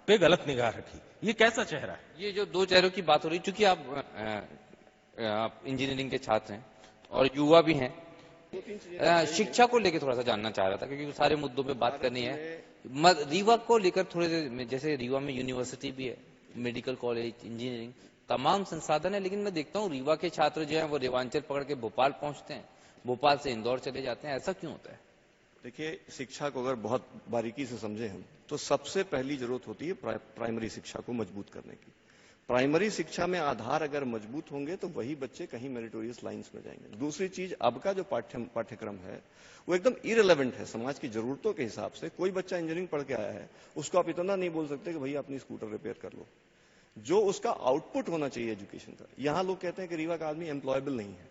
पे गलत निगाह रखी। ये कैसा चेहरा है? ये जो 2 चेहरों की बात हो रही, चूंकि आप इंजीनियरिंग के छात्र हैं और युवा भी हैं, शिक्षा को लेकर थोड़ा सा जानना चाह रहा था, क्योंकि सारे मुद्दों पे बात करनी है। रीवा को लेकर थोड़े, जैसे रीवा में यूनिवर्सिटी भी है, मेडिकल कॉलेज, इंजीनियरिंग, तमाम संसाधन है, लेकिन मैं देखता हूँ रीवा के छात्र जो हैं वो रेवांचल पकड़ के भोपाल पहुंचते हैं, भोपाल से इंदौर चले जाते हैं। ऐसा क्यों होता है? देखिए, शिक्षा को अगर बहुत बारीकी से समझे हम, तो सबसे पहली जरूरत होती है प्राइमरी शिक्षा को मजबूत करने की। प्राइमरी शिक्षा में आधार अगर मजबूत होंगे तो वही बच्चे कहीं मेरिटोरियस लाइंस में जाएंगे। दूसरी चीज, अब का जो पाठ्यक्रम है वो एकदम इरेलेवेंट है समाज की जरूरतों के हिसाब से। कोई बच्चा इंजीनियरिंग पढ़ के आया है, उसको आप इतना नहीं बोल सकते कि भैया अपनी स्कूटर रिपेयर कर लो। जो उसका आउटपुट होना चाहिए एजुकेशन का। यहां लोग कहते हैं कि रीवा का आदमी एम्प्लॉयबल नहीं है।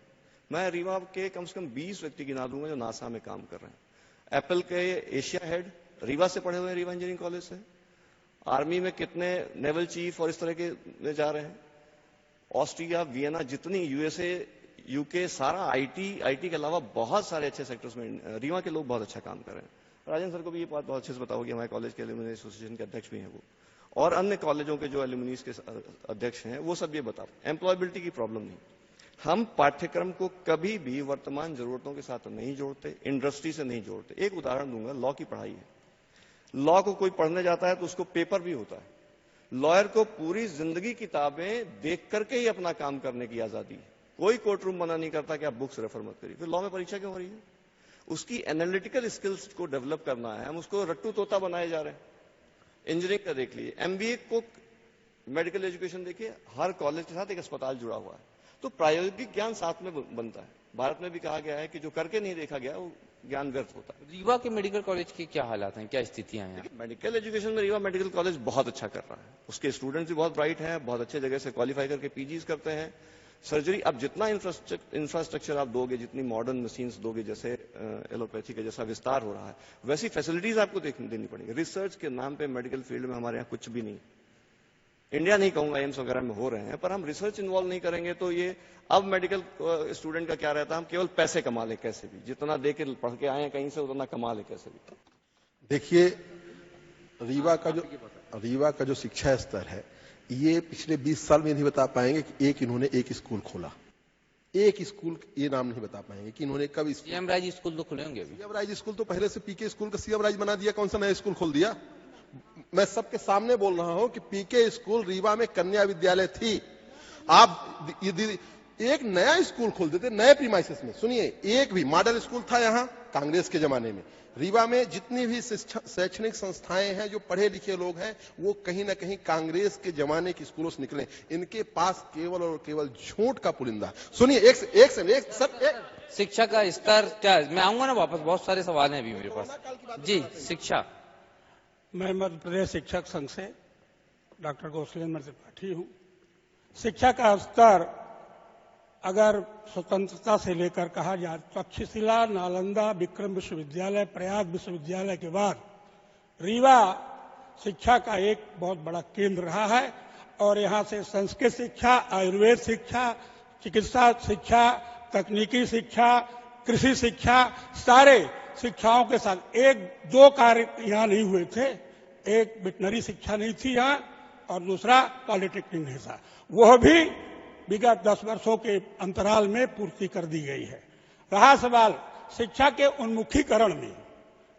मैं रीवा के कम से कम 20 व्यक्ति गिना दूंगा जो नासा में काम कर रहे हैं। एप्पल के एशिया हेड रीवा से पढ़े हुए हैं, रीवा इंजीनियरिंग कॉलेज से। आर्मी में कितने नेवल चीफ और इस तरह के में जा रहे हैं। ऑस्ट्रिया, वियना, जितनी यूएसए, यूके, सारा आईटी के अलावा बहुत सारे अच्छे सेक्टर्स में रीवा के लोग बहुत अच्छा काम कर रहे हैं। राजन सर को भी ये बात बहुत अच्छे से पता होगी, हमारे कॉलेज के एल्यूमिनी एसोसिएशन के अध्यक्ष भी हैं वो, और अन्य कॉलेजों के जो एल्यूमिनीज के अध्यक्ष हैं वो सब ये बता रहे हैं। एम्प्लॉयबिलिटी की प्रॉब्लम नहीं। हम पाठ्यक्रम को कभी भी वर्तमान जरूरतों के साथ नहीं जोड़ते, इंडस्ट्री से नहीं जोड़ते। एक उदाहरण दूंगा, लॉ की पढ़ाई है। लॉ को कोई पढ़ने जाता है तो उसको पेपर भी होता है। लॉयर को पूरी जिंदगी किताबें देख करके ही अपना काम करने की आजादी है। कोई कोर्ट रूम मना नहीं करता कि आप बुक्स रेफर मत करिए। फिर लॉ में परीक्षा क्यों हो रही है? उसकी एनालिटिकल स्किल्स को डेवलप करना है, हम उसको रट्टू तोता बनाए जा रहे हैं। इंजीनियरिंग का देख लीजिए, एमबीए को मेडिकल एजुकेशन देखिए, हर कॉलेज के साथ एक अस्पताल जुड़ा हुआ है। तो प्रायोगिक ज्ञान साथ में बनता है। भारत में भी कहा गया है कि जो करके नहीं देखा गया वो ज्ञान व्यर्थ होता है। रीवा के मेडिकल कॉलेज की क्या हालात हैं, क्या स्थितियां हैं? मेडिकल एजुकेशन में रीवा मेडिकल कॉलेज बहुत अच्छा कर रहा है। उसके स्टूडेंट्स भी बहुत ब्राइट हैं, बहुत अच्छे जगह से क्वालिफाई करके पीजीज करते हैं। सर्जरी, अब जितना इंफ्रास्ट्रक्चर आप दोगे, जितनी मॉडर्न मशीन्स दोगे, जैसे एलोपैथी का जैसा विस्तार हो रहा है, वैसी फैसिलिटीज आपको देनी पड़ेगी। रिसर्च के नाम पे मेडिकल फील्ड में हमारे यहाँ कुछ भी नहीं। इंडिया नहीं कहूंगा, एम्स वगैरह में हो रहे हैं, पर हम रिसर्च इन्वॉल्व नहीं करेंगे तो ये अब मेडिकल स्टूडेंट का क्या रहता है, हम केवल पैसे कमा ले कैसे भी, जितना दे के पढ़ के आए कहीं से उतना कमा ले कैसे भी। देखिए, रीवा का जो शिक्षा स्तर है, ये पिछले 20 साल में नहीं बता पाएंगे कि इन्होंने एक स्कूल खोला, एक स्कूल ये नाम नहीं बता पाएंगे कि इन्होंने कब। सीएम राज स्कूल तो खुले होंगे अभी। सीएम राज स्कूल तो पहले से पीके स्कूल का सीएम राज बना दिया, कौन सा नया स्कूल खोल दिया? मैं सबके सामने बोल रहा हूं कि पीके स्कूल रीवा में कन्या विद्यालय थी, आप एक नया स्कूल खोल देते नए प्रीमाइसेस में। सुनिए, एक भी मॉडल स्कूल था यहां कांग्रेस के जमाने में। रीवा में जितनी भी शैक्षणिक संस्थाएं हैं, जो पढ़े लिखे लोग हैं, वो कहीं ना कहीं कांग्रेस के जमाने के स्कूलों से निकले। इनके पास केवल और केवल झूठ का पुलिंदा। सुनिए, एक शिक्षा का स्तर क्या, मैं आऊंगा ना वापस, बहुत सारे सवाल हैं अभी मेरे पास। जी, शिक्षा। मैं मध्य प्रदेश शिक्षक संघ से डॉक्टर कौशलेंद्र त्रिपाठी हूं। शिक्षा का स्तर अगर स्वतंत्रता से लेकर कहा जाए तो तक्षशिला, नालंदा, विक्रम विश्वविद्यालय, प्रयाग विश्वविद्यालय के बाद रीवा शिक्षा का एक बहुत बड़ा केंद्र रहा है और यहां से संस्कृत शिक्षा, आयुर्वेद शिक्षा, चिकित्सा शिक्षा, तकनीकी शिक्षा, कृषि शिक्षा, सारे शिक्षाओं के साथ एक दो कार्य यहाँ नहीं हुए थे। एक वेटनरी शिक्षा नहीं थी यहाँ और दूसरा पॉलिटेक्निक नहीं था, वह भी विगत 10 वर्षों के अंतराल में पूर्ति कर दी गई है। रहा सवाल शिक्षा के उन्मुखीकरण में,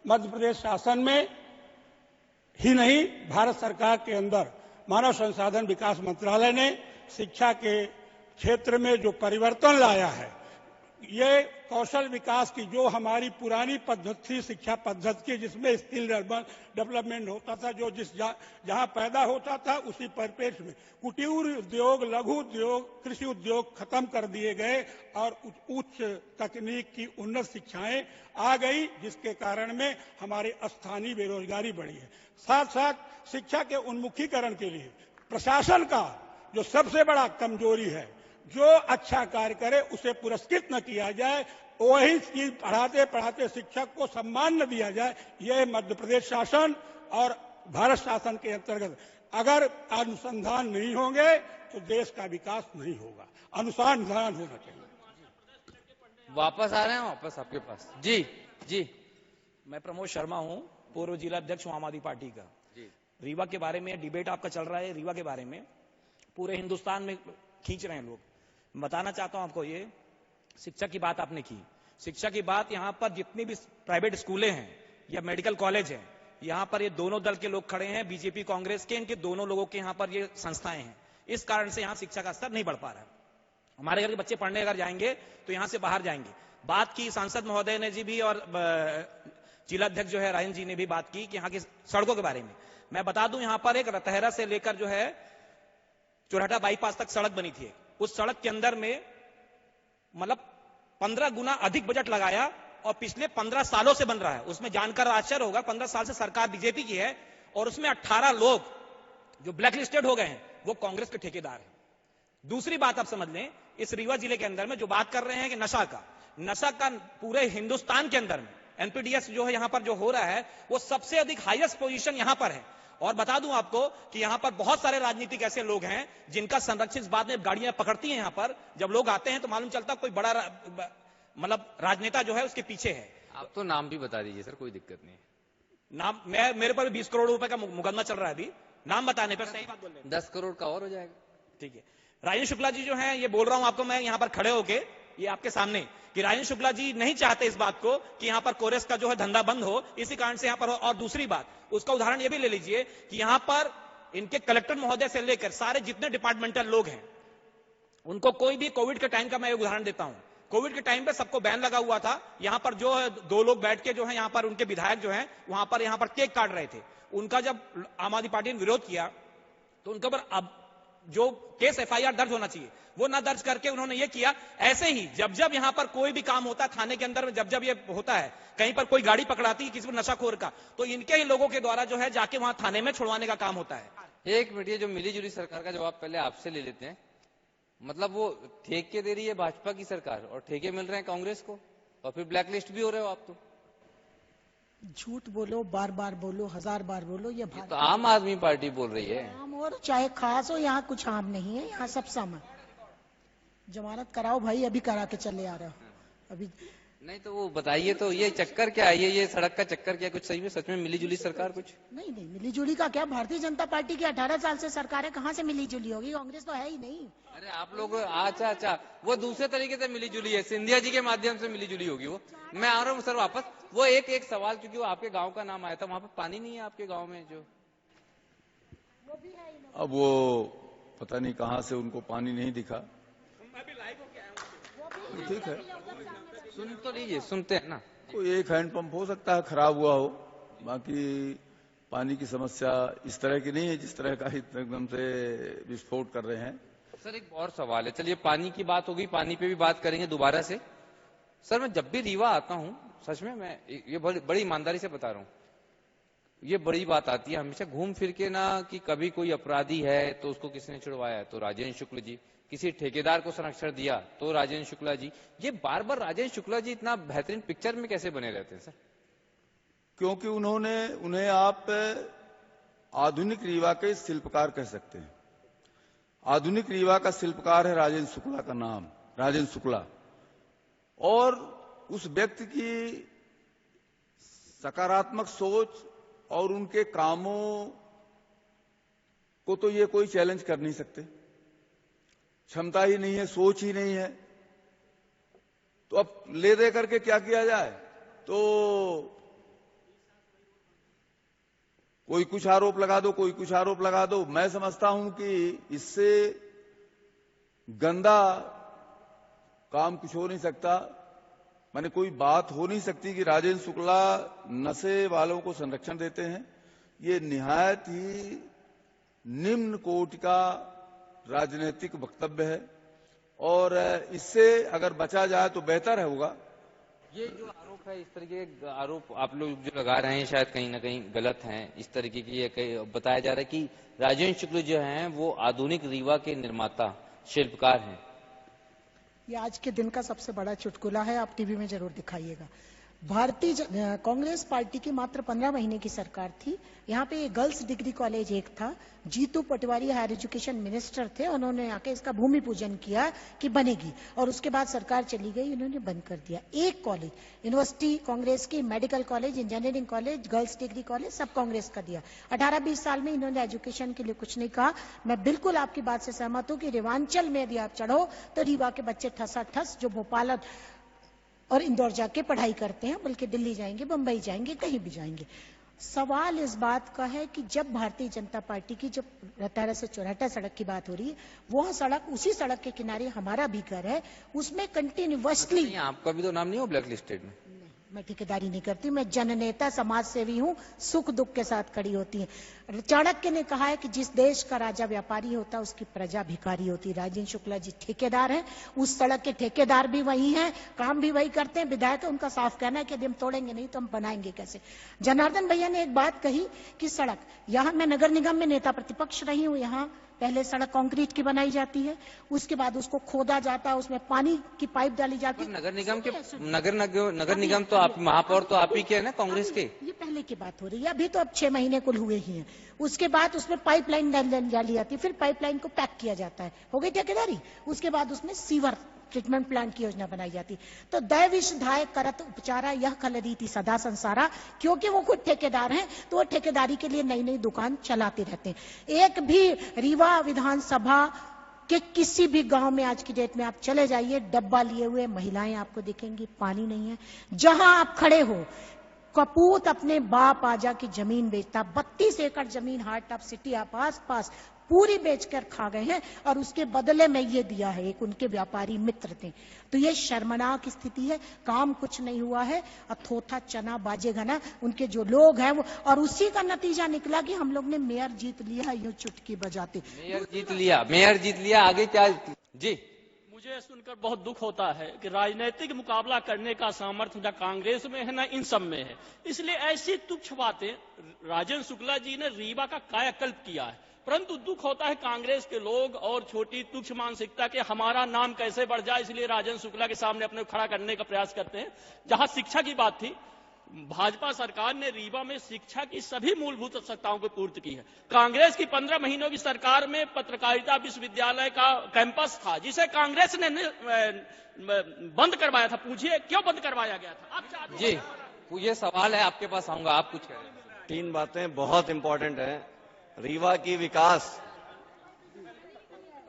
मध्य प्रदेश शासन में ही नहीं, भारत सरकार के अंदर मानव संसाधन विकास मंत्रालय ने शिक्षा के क्षेत्र में जो परिवर्तन लाया है, ये कौशल विकास की जो हमारी पुरानी पद्धति थी, शिक्षा पद्धति की, जिसमें स्किल डेवलपमेंट होता था, जो जहां पैदा होता था उसी परिप्रेक्ष्य में कुटीर उद्योग, लघु उद्योग, कृषि उद्योग खत्म कर दिए गए और उच्च तकनीक की उन्नत शिक्षाएं आ गई, जिसके कारण में हमारी स्थानीय बेरोजगारी बढ़ी है। साथ साथ शिक्षा के उन्मुखीकरण के लिए प्रशासन का जो सबसे बड़ा कमजोरी है, जो अच्छा कार्य करे उसे पुरस्कृत न किया जाए, वही चीज पढ़ाते पढ़ाते शिक्षक को सम्मान न दिया जाए, यह मध्य प्रदेश शासन और भारत शासन के अंतर्गत अगर अनुसंधान नहीं होंगे तो देश का विकास नहीं होगा। अनुसंधान होना चाहिए। वापस आ रहे हैं, वापस आपके पास। जी, मैं प्रमोद शर्मा हूं, पूर्व जिला अध्यक्ष हूं आम आदमी पार्टी का। रीवा के बारे में डिबेट आपका चल रहा है, रीवा के बारे में पूरे हिंदुस्तान में खींच रहे हैं लोग। बताना चाहता हूं आपको, ये शिक्षा की बात आपने की, शिक्षा की बात, यहां पर जितनी भी प्राइवेट स्कूलें हैं या मेडिकल कॉलेज हैं, यहां पर ये दोनों दल के लोग खड़े हैं, बीजेपी कांग्रेस के, इनके दोनों लोगों के यहां पर ये संस्थाएं हैं। इस कारण से यहां शिक्षा का स्तर नहीं बढ़ पा रहा है। हमारे घर के बच्चे पढ़ने अगर जाएंगे तो यहां से बाहर जाएंगे। बात की सांसद महोदय ने जी भी और जिला अध्यक्ष जो है राजेंद्र जी ने भी बात की कि यहाँ की सड़कों के बारे में। मैं बता दूं, यहां पर एक रतहरा से लेकर जो है चौराहा बाईपास तक सड़क बनी थी। उस सड़क के अंदर में मतलब 15 गुना अधिक बजट लगाया और पिछले 15 सालों से बन रहा है। उसमें जानकर आश्चर्य होगा, 15 साल से सरकार बीजेपी की है और उसमें 18 लोग जो ब्लैक लिस्टेड हो गए हैं वो कांग्रेस के ठेकेदार हैं। दूसरी बात आप समझ लें, इस रीवा जिले के अंदर में जो बात कर रहे हैं कि नशा का पूरे हिंदुस्तान के अंदर में एनपीडीएस जो है यहां पर जो हो रहा है वो सबसे अधिक हाईएस्ट पोजीशन यहां पर है। और बता दूं आपको कि यहां पर बहुत सारे राजनीतिक ऐसे लोग हैं जिनका संरक्षित बाद में गाड़ियां पकड़ती हैं। यहां पर जब लोग आते हैं तो मालूम चलता कोई बड़ा मतलब राजनेता जो है उसके पीछे है। आप तो नाम भी बता दीजिए सर, कोई दिक्कत नहीं। नाम मेरे पर 20 करोड़ रुपए का मुकदमा चल रहा है अभी, नाम बताने पर सही बात बोल रहे हैं। 10 करोड़ का और हो जाएगा। ठीक है, राजेंद्र शुक्ला जी जो है, ये बोल रहा हूं आपको मैं यहां पर खड़े होके, ये आपके सामने, कि राजेंद्र शुक्ला जी नहीं चाहते इस बात को कि यहां पर कोरेस का जो है धंधा बंद हो, इसी कारण से यहां पर हो। और दूसरी बात, उसका उदाहरण ये भी ले लीजिए कि यहां पर इनके कलेक्टर महोदय से लेकर सारे जितने डिपार्टमेंटल लोग हैं, उनको कोई भी कोविड के टाइम का मैं उदाहरण देता हूं, कोविड के टाइम पे सबको बैन लगा हुआ था। यहां पर जो है 2 लोग बैठ के जो है यहां पर उनके विधायक जो है वहां पर केक काट रहे थे। उनका जब आम आदमी पार्टी ने विरोध किया तो उनके ऊपर अब जो केस एफआईआर दर्ज होना चाहिए वो ना दर्ज करके उन्होंने ये किया। ऐसे ही जब यहां पर कोई भी काम होता है थाने के अंदर में, जब ये होता है, कहीं पर कोई गाड़ी पकड़ाती है किसी को नशाखोर का, तो इनके ही लोगों के द्वारा जो है जाके वहां थाने में छुड़वाने का काम होता है। एक मिनट, ये जो मिली जुली सरकार का जवाब पहले आपसे ले लेते हैं। मतलब वो ठेके दे रही है भाजपा की सरकार और ठेके मिल रहे हैं कांग्रेस को, और फिर ब्लैकलिस्ट भी हो रहे हो आप। तो झूठ बोलो, बार बार बोलो, 1000 बार बोलो, ये ये तो आम आदमी पार्टी बोल रही है। आम और चाहे खास हो, यहाँ कुछ आम नहीं है, यहाँ सब सम है। जमानत कराओ भाई, अभी करा के चले आ रहे हो अभी। नहीं तो वो बताइए, तो ये चक्कर क्या है, ये सड़क का चक्कर क्या, कुछ सही में सच में मिली जुली सरकार कुछ? नहीं मिली जुली का क्या, भारतीय जनता पार्टी की 18 साल से सरकार है, कहाँ से मिली जुली होगी? कांग्रेस तो है ही नहीं। अरे आप लोग, अच्छा, वो दूसरे तरीके से मिली जुली है, सिंधिया जी के माध्यम से मिली जुली होगी वो। मैं आ रहा हूँ सर वापस। वो एक सवाल, क्योंकि वो आपके गांव का नाम आया था, वहां पे पानी नहीं है आपके गांव में जो? अब वो पता नहीं कहाँ से उनको पानी नहीं दिखा। ठीक है, सुन तो लीजिए, सुनते हैं ना। कोई एक हैंडपंप हो सकता है खराब हुआ हो, बाकी पानी की समस्या इस तरह की नहीं है जिस तरह का एकदम से विस्फोट कर रहे हैं। सर एक और सवाल है, चलिए पानी की बात होगी, पानी पे भी बात करेंगे दोबारा से। सर मैं जब भी रीवा आता हूँ, सच में मैं ये बड़ी ईमानदारी से बता रहा हूँ, ये बड़ी बात आती है हमेशा घूम फिर के ना, कि कभी कोई अपराधी है तो उसको किसने छुड़वाया, तो राजेंद्र शुक्ल जी, किसी ठेकेदार को संरक्षण दिया तो राजेंद्र शुक्ला जी। ये बार बार राजेंद्र शुक्ला जी इतना बेहतरीन पिक्चर में कैसे बने रहते हैं सर? क्योंकि उन्हें आप आधुनिक रीवा के शिल्पकार कह सकते हैं। आधुनिक रीवा का शिल्पकार है राजेंद्र शुक्ला का नाम, राजेंद्र शुक्ला। और उस व्यक्ति की सकारात्मक सोच और उनके कामों को तो ये कोई चैलेंज कर नहीं सकते। क्षमता ही नहीं है, सोच ही नहीं है, तो अब ले दे करके क्या किया जाए? तो कोई कुछ आरोप लगा दो, कोई कुछ आरोप लगा दो। मैं समझता हूं कि इससे गंदा काम कुछ हो नहीं सकता। माने कोई बात हो नहीं सकती कि राजेंद्र शुक्ला नशे वालों को संरक्षण देते हैं। ये निहायत ही निम्न कोटि का राजनीतिक वक्तव्य है, और इससे अगर बचा जाए तो बेहतर होगा। ये जो आरोप है, इस तरीके के आरोप आप लोग जो लगा रहे हैं, शायद कहीं ना कहीं गलत हैं। इस तरीके की ये बताया जा रहा है कि राजेंद्र शुक्ल जो हैं वो आधुनिक रीवा के निर्माता, शिल्पकार हैं। ये आज के दिन का सबसे बड़ा चुटकुला है, आप टीवी में जरूर दिखाइएगा। भारतीय कांग्रेस पार्टी की मात्र 15 महीने की सरकार थी। यहाँ पे गर्ल्स डिग्री कॉलेज एक था, Jitu Patwari higher education minister थे, उन्होंने आके इसका भूमि पूजन किया कि बनेगी, और उसके बाद सरकार चली गई, उन्होंने बंद कर दिया। एक कॉलेज, यूनिवर्सिटी कांग्रेस की, medical college, engineering college, girls degree college, सब कांग्रेस का दिया। 18-20 साल में इन्होंने एजुकेशन के लिए कुछ नहीं कहा। मैं बिल्कुल आपकी बात से सहमत हूं कि रेवांचल में यदि आप चढ़ो तो रीवा के बच्चे ठसाठस जो भोपाल और इंदौर जाके पढ़ाई करते हैं, बल्कि दिल्ली जाएंगे, बंबई जाएंगे, कहीं भी जाएंगे। सवाल इस बात का है कि जब भारतीय जनता पार्टी की जब रतारा से चौराहा सड़क की बात हो रही है, वह सड़क, उसी सड़क के किनारे हमारा भी घर है, उसमें कंटिन्यूअसली। आपका भी तो नाम नहीं हो ब्लैक लिस्टेड में? मैं ठेकेदारी नहीं करती, मैं जननेता, समाज सेवी हूँ, सुख दुख के साथ खड़ी होती है। चाणक्य ने कहा है कि जिस देश का राजा व्यापारी होता है उसकी प्रजा भिखारी होती है। राजेंद्र शुक्ला जी ठेकेदार हैं, उस सड़क के ठेकेदार भी वही हैं, काम भी वही करते हैं। विधायक उनका साफ कहना है कि यदि हम तोड़ेंगे नहीं तो हम बनाएंगे कैसे। जनार्दन भैया ने एक बात कही कि सड़क, यहाँ मैं नगर निगम में नेता प्रतिपक्ष रही हूँ, यहाँ पहले सड़क कंक्रीट की बनाई जाती है, उसके बाद उसको खोदा जाता है, उसमें पानी की पाइप डाली जाती है। नगर निगम तो आप महापौर तो आप ही के है ना, कांग्रेस के? ये पहले की बात हो रही है, अभी तो अब 6 महीने कुल हुए ही हैं। उसके बाद उसमें पाइपलाइन डाली जाती है, फिर पाइपलाइन को पैक किया जाता है, हो गई ठेकेदारी। उसके बाद उसमें सीवर ट्रीटमेंट प्लांट की योजना बनाई जाती। तो दैविश धाय करत उपचारा यह खलरीति सदा संसारा, क्योंकि वो खुद ठेकेदार हैं तो वो ठेकेदारी के लिए नई नई दुकान चलाते रहते हैं। एक भी रीवा विधानसभा के किसी भी गांव में आज की डेट में आप चले जाइए, डब्बा लिए हुए महिलाएं आपको दिखेंगी, पानी नहीं है। जहां आप खड़े हो, कपूत अपने बाप आजा की जमीन बेचता, 32 एकड़ जमीन हार्ट ऑफ सिटी आप आस पास पूरी बेचकर खा गए हैं, और उसके बदले में ये दिया है, एक उनके व्यापारी मित्र थे। तो ये शर्मनाक स्थिति है, काम कुछ नहीं हुआ है, अथोथा चना बाजेगा ना उनके जो लोग हैं वो। और उसी का नतीजा निकला कि हम लोग ने मेयर जीत लिया, यूं चुटकी बजाते। मेयर जीत लिया, आगे क्या जी? मुझे सुनकर बहुत दुख होता है कि राजनीतिक मुकाबला करने का सामर्थ्य न कांग्रेस में है न इन सब में है, इसलिए ऐसी तुच्छ बातें राजेंद्र शुक्ला जी ने रीवा का कायाकल्प किया है। परंतु दुख होता है कांग्रेस के लोग और छोटी तुच्छ मानसिकता के हमारा नाम कैसे बढ़ जाए, इसलिए राजेंद्र शुक्ला के सामने अपने खड़ा करने का प्रयास करते हैं। जहां शिक्षा की बात थी, भाजपा सरकार ने रीवा में शिक्षा की सभी मूलभूत आवश्यकताओं को पूर्ति की है। कांग्रेस की 15 महीनों की सरकार में पत्रकारिता विश्वविद्यालय का कैंपस था जिसे कांग्रेस ने बंद करवाया था। पूछिए क्यों बंद करवाया गया था? आप चाहते जी, ये सवाल है, आपके पास आऊंगा, आप कुछ कह रहे हैं। 3 बातें बहुत इंपॉर्टेंट हैं। रीवा की विकास,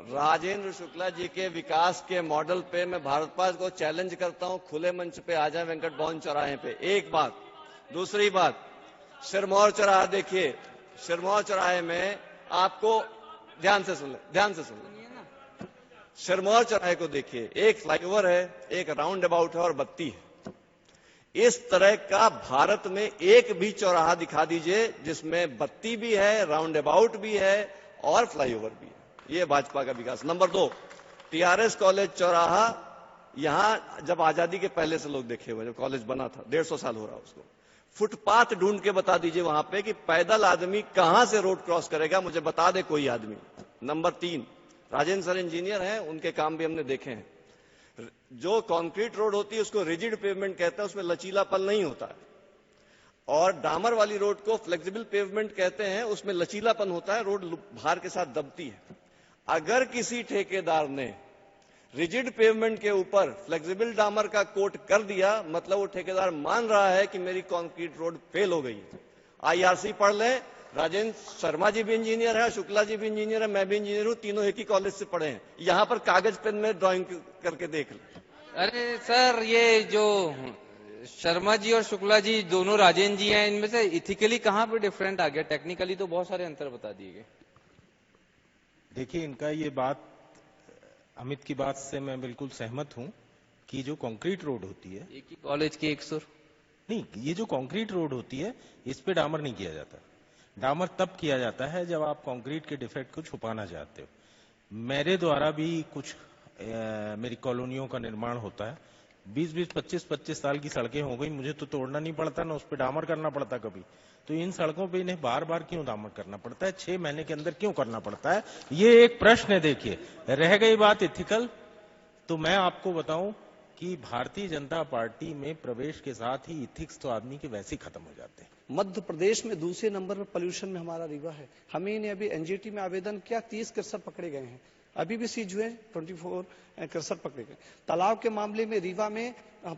राजेंद्र शुक्ला जी के विकास के मॉडल पे मैं भारत पाल को चैलेंज करता हूं, खुले मंच पे आ जाए वेंकट भवन चौराहे पे। एक बात। दूसरी बात, सिरमौर चौराहा देखिए, सिरमौर चौराहे में आपको ध्यान से सुन ले, सिरमौर चौराहे को देखिए, एक फ्लाईओवर है, एक राउंड अबाउट है और बत्ती है। इस तरह का भारत में एक भी चौराहा दिखा दीजिए जिसमें बत्ती भी है, राउंड अबाउट भी है और फ्लाईओवर भी है। ये भाजपा का विकास। नंबर 2, टीआरएस कॉलेज चौराहा, यहां जब आजादी के पहले से लोग देखे हुए, जब कॉलेज बना था, 150 साल हो रहा उसको। फुटपाथ ढूंढ के बता दीजिए वहां पे कि पैदल आदमी कहां से रोड क्रॉस करेगा, मुझे बता दे कोई आदमी। नंबर 3, राजेंद्र सर इंजीनियर हैं, उनके काम भी हमने देखे हैं। जो कंक्रीट रोड होती है उसको रिजिड पेवमेंट कहते हैं, उसमें लचीलापन नहीं होता है। और डामर वाली रोड को फ्लेक्सिबल पेवमेंट कहते हैं, उसमें लचीलापन होता है, रोड भार के साथ दबती है। अगर किसी ठेकेदार ने रिजिड पेवमेंट के ऊपर फ्लेक्सिबल डामर का कोट कर दिया, मतलब वो ठेकेदार मान रहा है कि मेरी कंक्रीट रोड फेल हो गई। आईआरसी पढ़ लें, राजेंद्र शर्मा जी भी इंजीनियर है, शुक्ला जी भी इंजीनियर है, मैं भी इंजीनियर हूं, तीनों एक ही कॉलेज से पढ़े हैं। यहां पर कागज पेन में ड्राइंग करके देख लें। अरे सर, ये जो शर्मा जी और शुक्ला जी दोनों राजेंद्र जी हैं, इनमें से इथिकली कहां पे डिफरेंट आ गया? टेक्निकली तो बहुत सारे अंतर बता दिए गए। देखिए, इनका ये बात, अमित की बात से मैं बिल्कुल सहमत हूं कि जो कंक्रीट रोड होती है, एक ही कॉलेज के एक सुर नहीं, ये जो कंक्रीट रोड होती है इस पे डामर नहीं किया जाता। डामर तब किया जाता है जब आप कंक्रीट के डिफेक्ट को छुपाना चाहते हो। मेरे द्वारा भी कुछ मेरी कॉलोनियों का निर्माण होता है। 20-20, 25-25 साल की सड़कें हो गई, मुझे तो तोड़ना नहीं पड़ता ना उस पर डामर करना पड़ता कभी। तो इन सड़कों पे इन्हें बार बार क्यों डामर करना पड़ता है? 6 महीने के अंदर क्यों करना पड़ता है? ये एक प्रश्न है। देखिए, रह गई बात इथिकल, तो मैं आपको बताऊं कि भारतीय जनता पार्टी में प्रवेश के साथ ही इथिक्स तो आदमी के वैसे ही खत्म हो जाते हैं। मध्य प्रदेश में दूसरे नंबर पर पोल्यूशन में हमारा रीवा है। हमें ने अभी एनजीटी में आवेदन किया, 30 क्रशर पकड़े गए हैं, अभी भी सीज हुए 24 क्रशर पकड़े गए। तालाब के मामले में रीवा में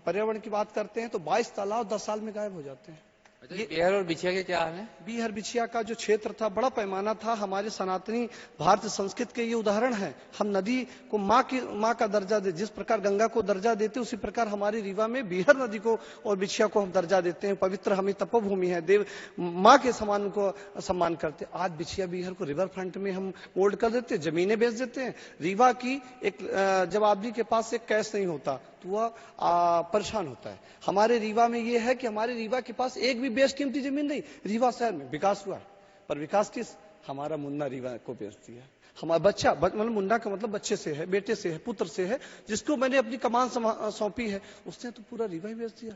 पर्यावरण की बात करते हैं तो 22 तालाब 10 साल में गायब हो जाते हैं। ये बिहार और बिछिया के क्या हाल है? बिहार बिछिया का जो क्षेत्र था, बड़ा पैमाना था, हमारे सनातनी भारतीय संस्कृति के ये उदाहरण है। हम नदी को माँ का दर्जा दे, जिस प्रकार गंगा को दर्जा देते उसी प्रकार हमारे रीवा में बिहार नदी को और बिछिया को हम दर्जा देते हैं। पवित्र हमें तपोभूमि है, देव माँ के समान को सम्मान करते। आज बिछिया बिहार को रिवर फ्रंट में हम मोल्ड कर देते, जमीनें बेच देते हैं। रीवा की एक जब आदमी के पास एक कैश नहीं होता तो वह परेशान होता है। हमारे रीवा में यह है कि हमारे रीवा के पास एक भी बेशकीमती जमीन नहीं। रीवा शहर में विकास हुआ, पर विकास किस? हमारा मुन्ना रीवा को बेच दिया। हमारा बच्चा, मतलब मुन्ना का मतलब बच्चे से है, बेटे से है, पुत्र से है, जिसको मैंने अपनी कमान सौंपी है, उसने तो पूरा रीवा ही बेच दिया।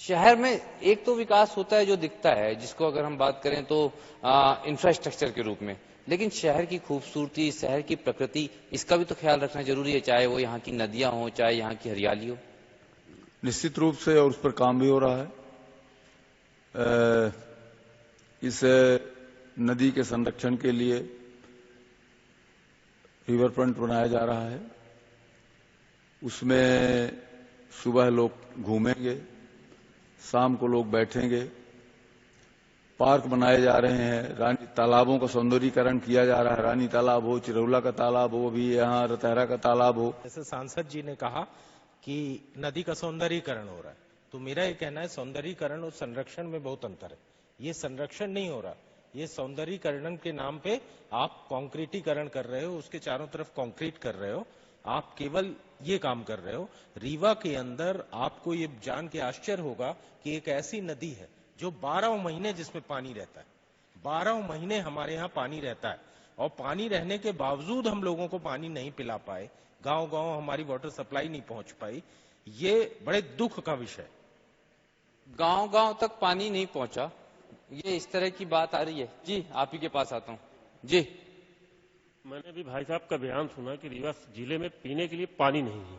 शहर में एक तो विकास होता है जो दिखता है, जिसको अगर हम बात करें तो इंफ्रास्ट्रक्चर के रूप में, लेकिन शहर की खूबसूरती, शहर की प्रकृति, इसका भी तो ख्याल रखना जरूरी है, चाहे वो यहाँ की नदियां हो, चाहे यहाँ की हरियाली हो। निश्चित रूप से, और उस पर काम भी हो रहा है। इस नदी के संरक्षण के लिए रिवर फ्रंट बनाया जा रहा है। उसमें सुबह लोग घूमेंगे, शाम को लोग बैठेंगे। पार्क बनाए जा रहे हैं, रानी तालाबों का सौंदर्यीकरण किया जा रहा है। रानी तालाब हो, चिरौला का तालाब हो, अभी यहाँ रतहरा का तालाब हो। जैसे सांसद जी ने कहा कि नदी का सौंदर्यीकरण हो रहा है, तो मेरा ये कहना है सौंदर्यीकरण और संरक्षण में बहुत अंतर है। ये संरक्षण नहीं हो रहा, ये सौंदर्यीकरण के नाम पे आप कंक्रीटीकरण कर रहे हो, उसके चारों तरफ कंक्रीट कर रहे हो, आप केवल ये काम कर रहे हो। रीवा के अंदर आपको ये जान के आश्चर्य होगा कि एक ऐसी नदी है जो 12 महीने जिसमें पानी रहता है। 12 महीने हमारे यहाँ पानी रहता है, और पानी रहने के बावजूद हम लोगों को पानी नहीं पिला पाए, गांव गांव हमारी वाटर सप्लाई नहीं पहुंच पाई। ये बड़े दुख का विषय। गांव गांव तक पानी नहीं पहुंचा, ये इस तरह की बात आ रही है। जी, आप ही के पास आता हूं। जी, मैंने भी भाई साहब का बयान सुना कि रीवा जिले में पीने के लिए पानी नहीं है।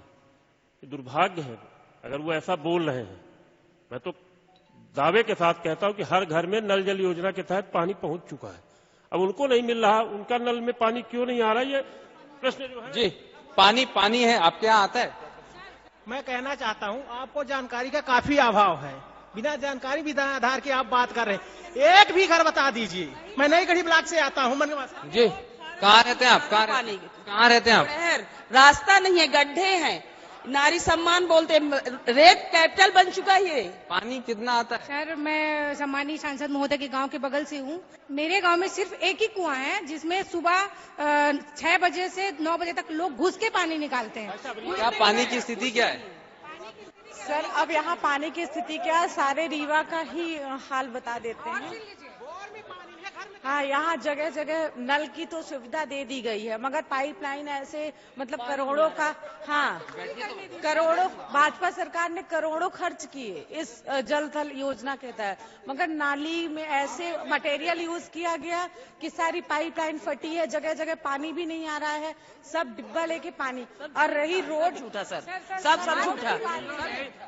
ये दुर्भाग्य है अगर वो ऐसा बोल रहे हैं। मैं तो दावे के साथ कहता हूं कि हर घर में नल जल योजना के तहत पानी पहुंच चुका है। अब उनको नहीं मिल रहा, उनका नल में पानी क्यों नहीं आ रहा, ये प्रश्न जो है। जी, पानी है, आपके यहाँ आता है? मैं कहना चाहता हूं, आपको जानकारी का काफी अभाव है। बिना जानकारी बिना आधार के आप बात कर रहे हैं। एक भी घर बता दीजिए। मैं नई गढ़ी ब्लॉक से आता हूं। जी, कहाँ रहते हैं आप? कहाँ रहते हैं आप? रास्ता नहीं है, गड्ढे हैं। नारी सम्मान बोलते, रेप कैपिटल बन चुका है। पानी कितना आता है? सर, मैं सम्मानीय सांसद महोदय के गांव के बगल से हूँ। मेरे गांव में सिर्फ एक ही कुआं है, जिसमें सुबह 6 बजे से 9 बजे तक लोग घुस के पानी निकालते हैं। क्या पानी की स्थिति क्या है? सर, अब यहाँ पानी की स्थिति क्या, सारे रीवा का ही हाल बता देते हैं। हाँ, यहाँ जगह जगह नल की तो सुविधा दे दी गई है, मगर पाइपलाइन ऐसे मतलब करोड़ों का, हाँ करोड़ों, भाजपा सरकार ने करोड़ों खर्च किए इस जल थल योजना के तहत, मगर नाली में ऐसे मटेरियल यूज किया गया कि सारी पाइपलाइन फटी है, जगह जगह पानी भी नहीं आ रहा है, सब डिब्बा लेके पानी। और रही रोड, झूठा सर, सब झूठा।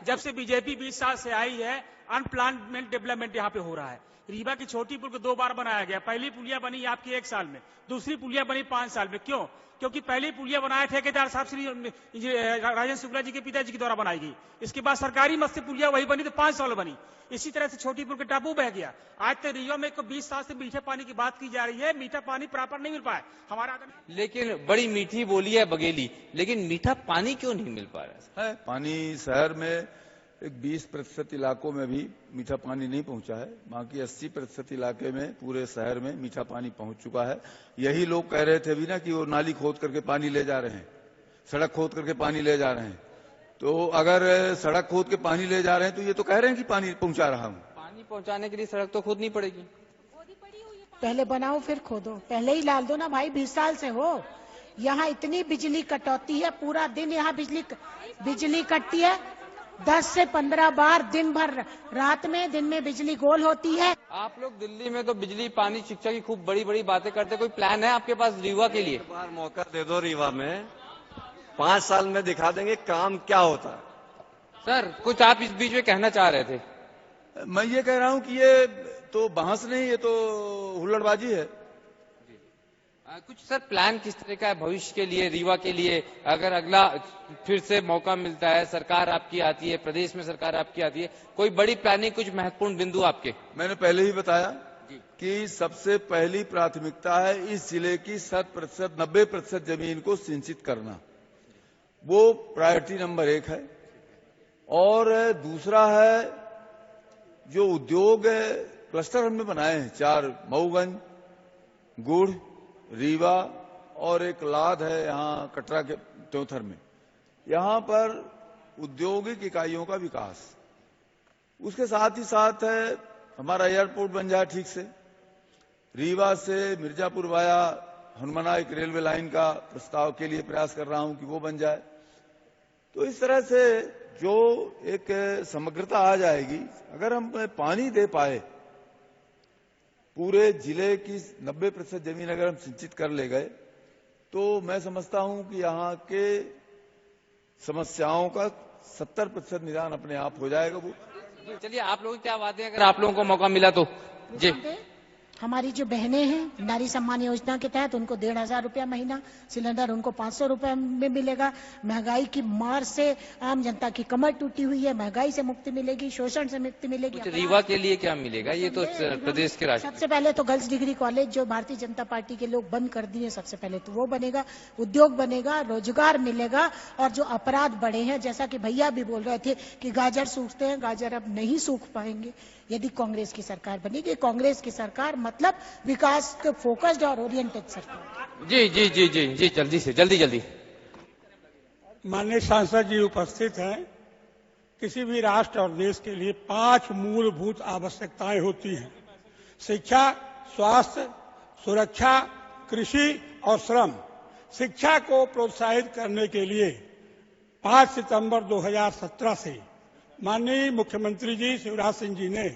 जब से बीजेपी 20 साल से आई है, अनप्लान डेवलपमेंट यहाँ पे हो रहा है। रीवा की छोटी पुल को 2 बार बनाया गया। पहली पुलिया बनी आपकी 1 साल में, दूसरी पुलिया बनी 5 साल में। क्यों? क्योंकि पहली पुलिया बनाए ठेकेदार साहब श्री राजेंद्र शुक्ला जी के पिताजी के द्वारा बनाई गई। इसके बाद सरकारी मत से पुलिया वही बनी तो 5 साल बनी। इसी तरह से छोटी पुल के टापू बह गया। आज तक रीवा में 20 साल से मीठे पानी की बात की जा रही है, मीठा पानी प्रॉपर नहीं मिल पाया हमारा। लेकिन बड़ी मीठी बोली है बघेली, लेकिन मीठा पानी क्यों नहीं मिल पा रहा है? पानी शहर में एक 20% इलाकों में भी मीठा पानी नहीं पहुंचा है। बाकी 80% इलाके में पूरे शहर में मीठा पानी पहुंच चुका है। यही लोग कह रहे थे अभी ना कि वो नाली खोद करके पानी ले जा रहे हैं, सड़क खोद करके पानी ले जा रहे हैं। तो अगर सड़क खोद के पानी ले जा रहे हैं तो ये तो कह रहे हैं कि पानी पहुंचा रहा हूं। पानी पहुंचाने के लिए सड़क तो खोदनी पड़ेगी। पहले बनाओ फिर खोदो, पहले ही डाल दो ना भाई। 20 साल से हो यहाँ इतनी बिजली कटौती है, पूरा दिन यहाँ बिजली कटती है 10 से 15 बार दिन भर। रात में, दिन में बिजली गोल होती है। आप लोग दिल्ली में तो बिजली, पानी, शिक्षा की खूब बड़ी बड़ी बातें करते, कोई प्लान है आपके पास रीवा के लिए? बार मौका दे दो रीवा में, 5 साल में दिखा देंगे काम क्या होता है। सर, कुछ आप इस बीच में कहना चाह रहे थे? मैं ये कह रहा हूं कि ये तो बहस नहीं, ये तो हुल्लड़बाजी है। कुछ सर प्लान किस तरह का है भविष्य के लिए, रीवा के लिए? अगर अगला फिर से मौका मिलता है, सरकार आपकी आती है, प्रदेश में सरकार आपकी आती है, कोई बड़ी प्लानिंग, कुछ महत्वपूर्ण बिंदु आपके? मैंने पहले ही बताया कि सबसे पहली प्राथमिकता है इस जिले की 100%, 90% जमीन को सिंचित करना। वो प्रायोरिटी नंबर 1 है। और दूसरा है जो उद्योग क्लस्टर हमने बनाए हैं 4, मऊगंज, गुड़, रीवा और एक लाद है यहाँ कटरा के त्योथर में। यहाँ पर औद्योगिक इकाइयों का विकास, उसके साथ ही साथ है हमारा एयरपोर्ट बन जाए ठीक से। रीवा से मिर्जापुर वाया हनुमाना एक रेलवे लाइन का प्रस्ताव के लिए प्रयास कर रहा हूं कि वो बन जाए। तो इस तरह से जो एक समग्रता आ जाएगी, अगर हम पानी दे पाए, पूरे जिले की 90% जमीन अगर हम सिंचित कर ले गए, तो मैं समझता हूं कि यहाँ के समस्याओं का 70% निदान अपने आप हो जाएगा। वो चलिए, आप लोग क्या बात है, अगर आप लोगों को मौका मिला तो? जी, हमारी जो बहनें हैं नारी सम्मान योजना के तहत, उनको 1,500 रुपया महीना सिलेंडर, उनको 500 रुपए में मिलेगा। महंगाई की मार से आम जनता की कमर टूटी हुई है, महंगाई से मुक्ति मिलेगी, शोषण से मुक्ति मिलेगी। रीवा के लिए क्या मिलेगा? ये तो प्रदेश के राष्ट्र। सबसे पहले तो गर्ल्स डिग्री कॉलेज जो भारतीय जनता पार्टी के लोग बंद कर दिए, सबसे पहले तो वो बनेगा, उद्योग बनेगा, रोजगार मिलेगा। और जो अपराध बढ़े हैं, जैसा कि भैया भी बोल रहे थे कि गाजर सूखते हैं, गाजर अब नहीं सूख पाएंगे यदि कांग्रेस की सरकार बनेगी। कांग्रेस की सरकार मतलब विकास के फोकस्ड और ओरिएंटेड सरकार। जी जी जी जी जी, जल्दी से जल्दी। माननीय सांसद जी उपस्थित हैं। किसी भी राष्ट्र और देश के लिए 5 मूलभूत आवश्यकताएं होती हैं: शिक्षा, स्वास्थ्य, सुरक्षा, कृषि और श्रम। शिक्षा को प्रोत्साहित करने के लिए 5 सितंबर 2017 से माननीय मुख्यमंत्री जी शिवराज सिंह जी ने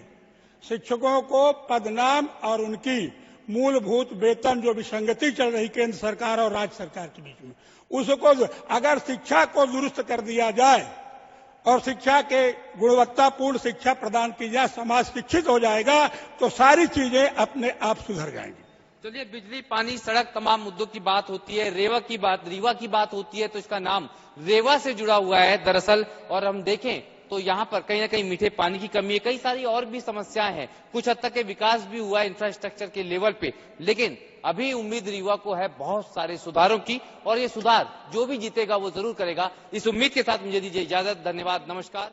शिक्षकों को पदनाम और उनकी मूलभूत वेतन जो विसंगति चल रही केंद्र सरकार और राज्य सरकार के बीच में, उसको अगर शिक्षा को दुरुस्त कर दिया जाए और शिक्षा के गुणवत्तापूर्ण शिक्षा प्रदान की जाए, समाज शिक्षित हो जाएगा तो सारी चीजें अपने आप सुधर जाएंगी। चलिए, बिजली, पानी, सड़क, तमाम मुद्दों की बात होती है, रीवा की बात होती है तो इसका नाम रेवा से जुड़ा हुआ है दरअसल। और हम देखें तो यहाँ पर कहीं ना कहीं मीठे पानी की कमी है, कई सारी और भी समस्याएं हैं, कुछ हद तक के विकास भी हुआ है इंफ्रास्ट्रक्चर के लेवल पे, लेकिन अभी उम्मीद रीवा को है बहुत सारे सुधारों की, और ये सुधार जो भी जीतेगा वो जरूर करेगा। इस उम्मीद के साथ मुझे दीजिए इजाजत। धन्यवाद, नमस्कार।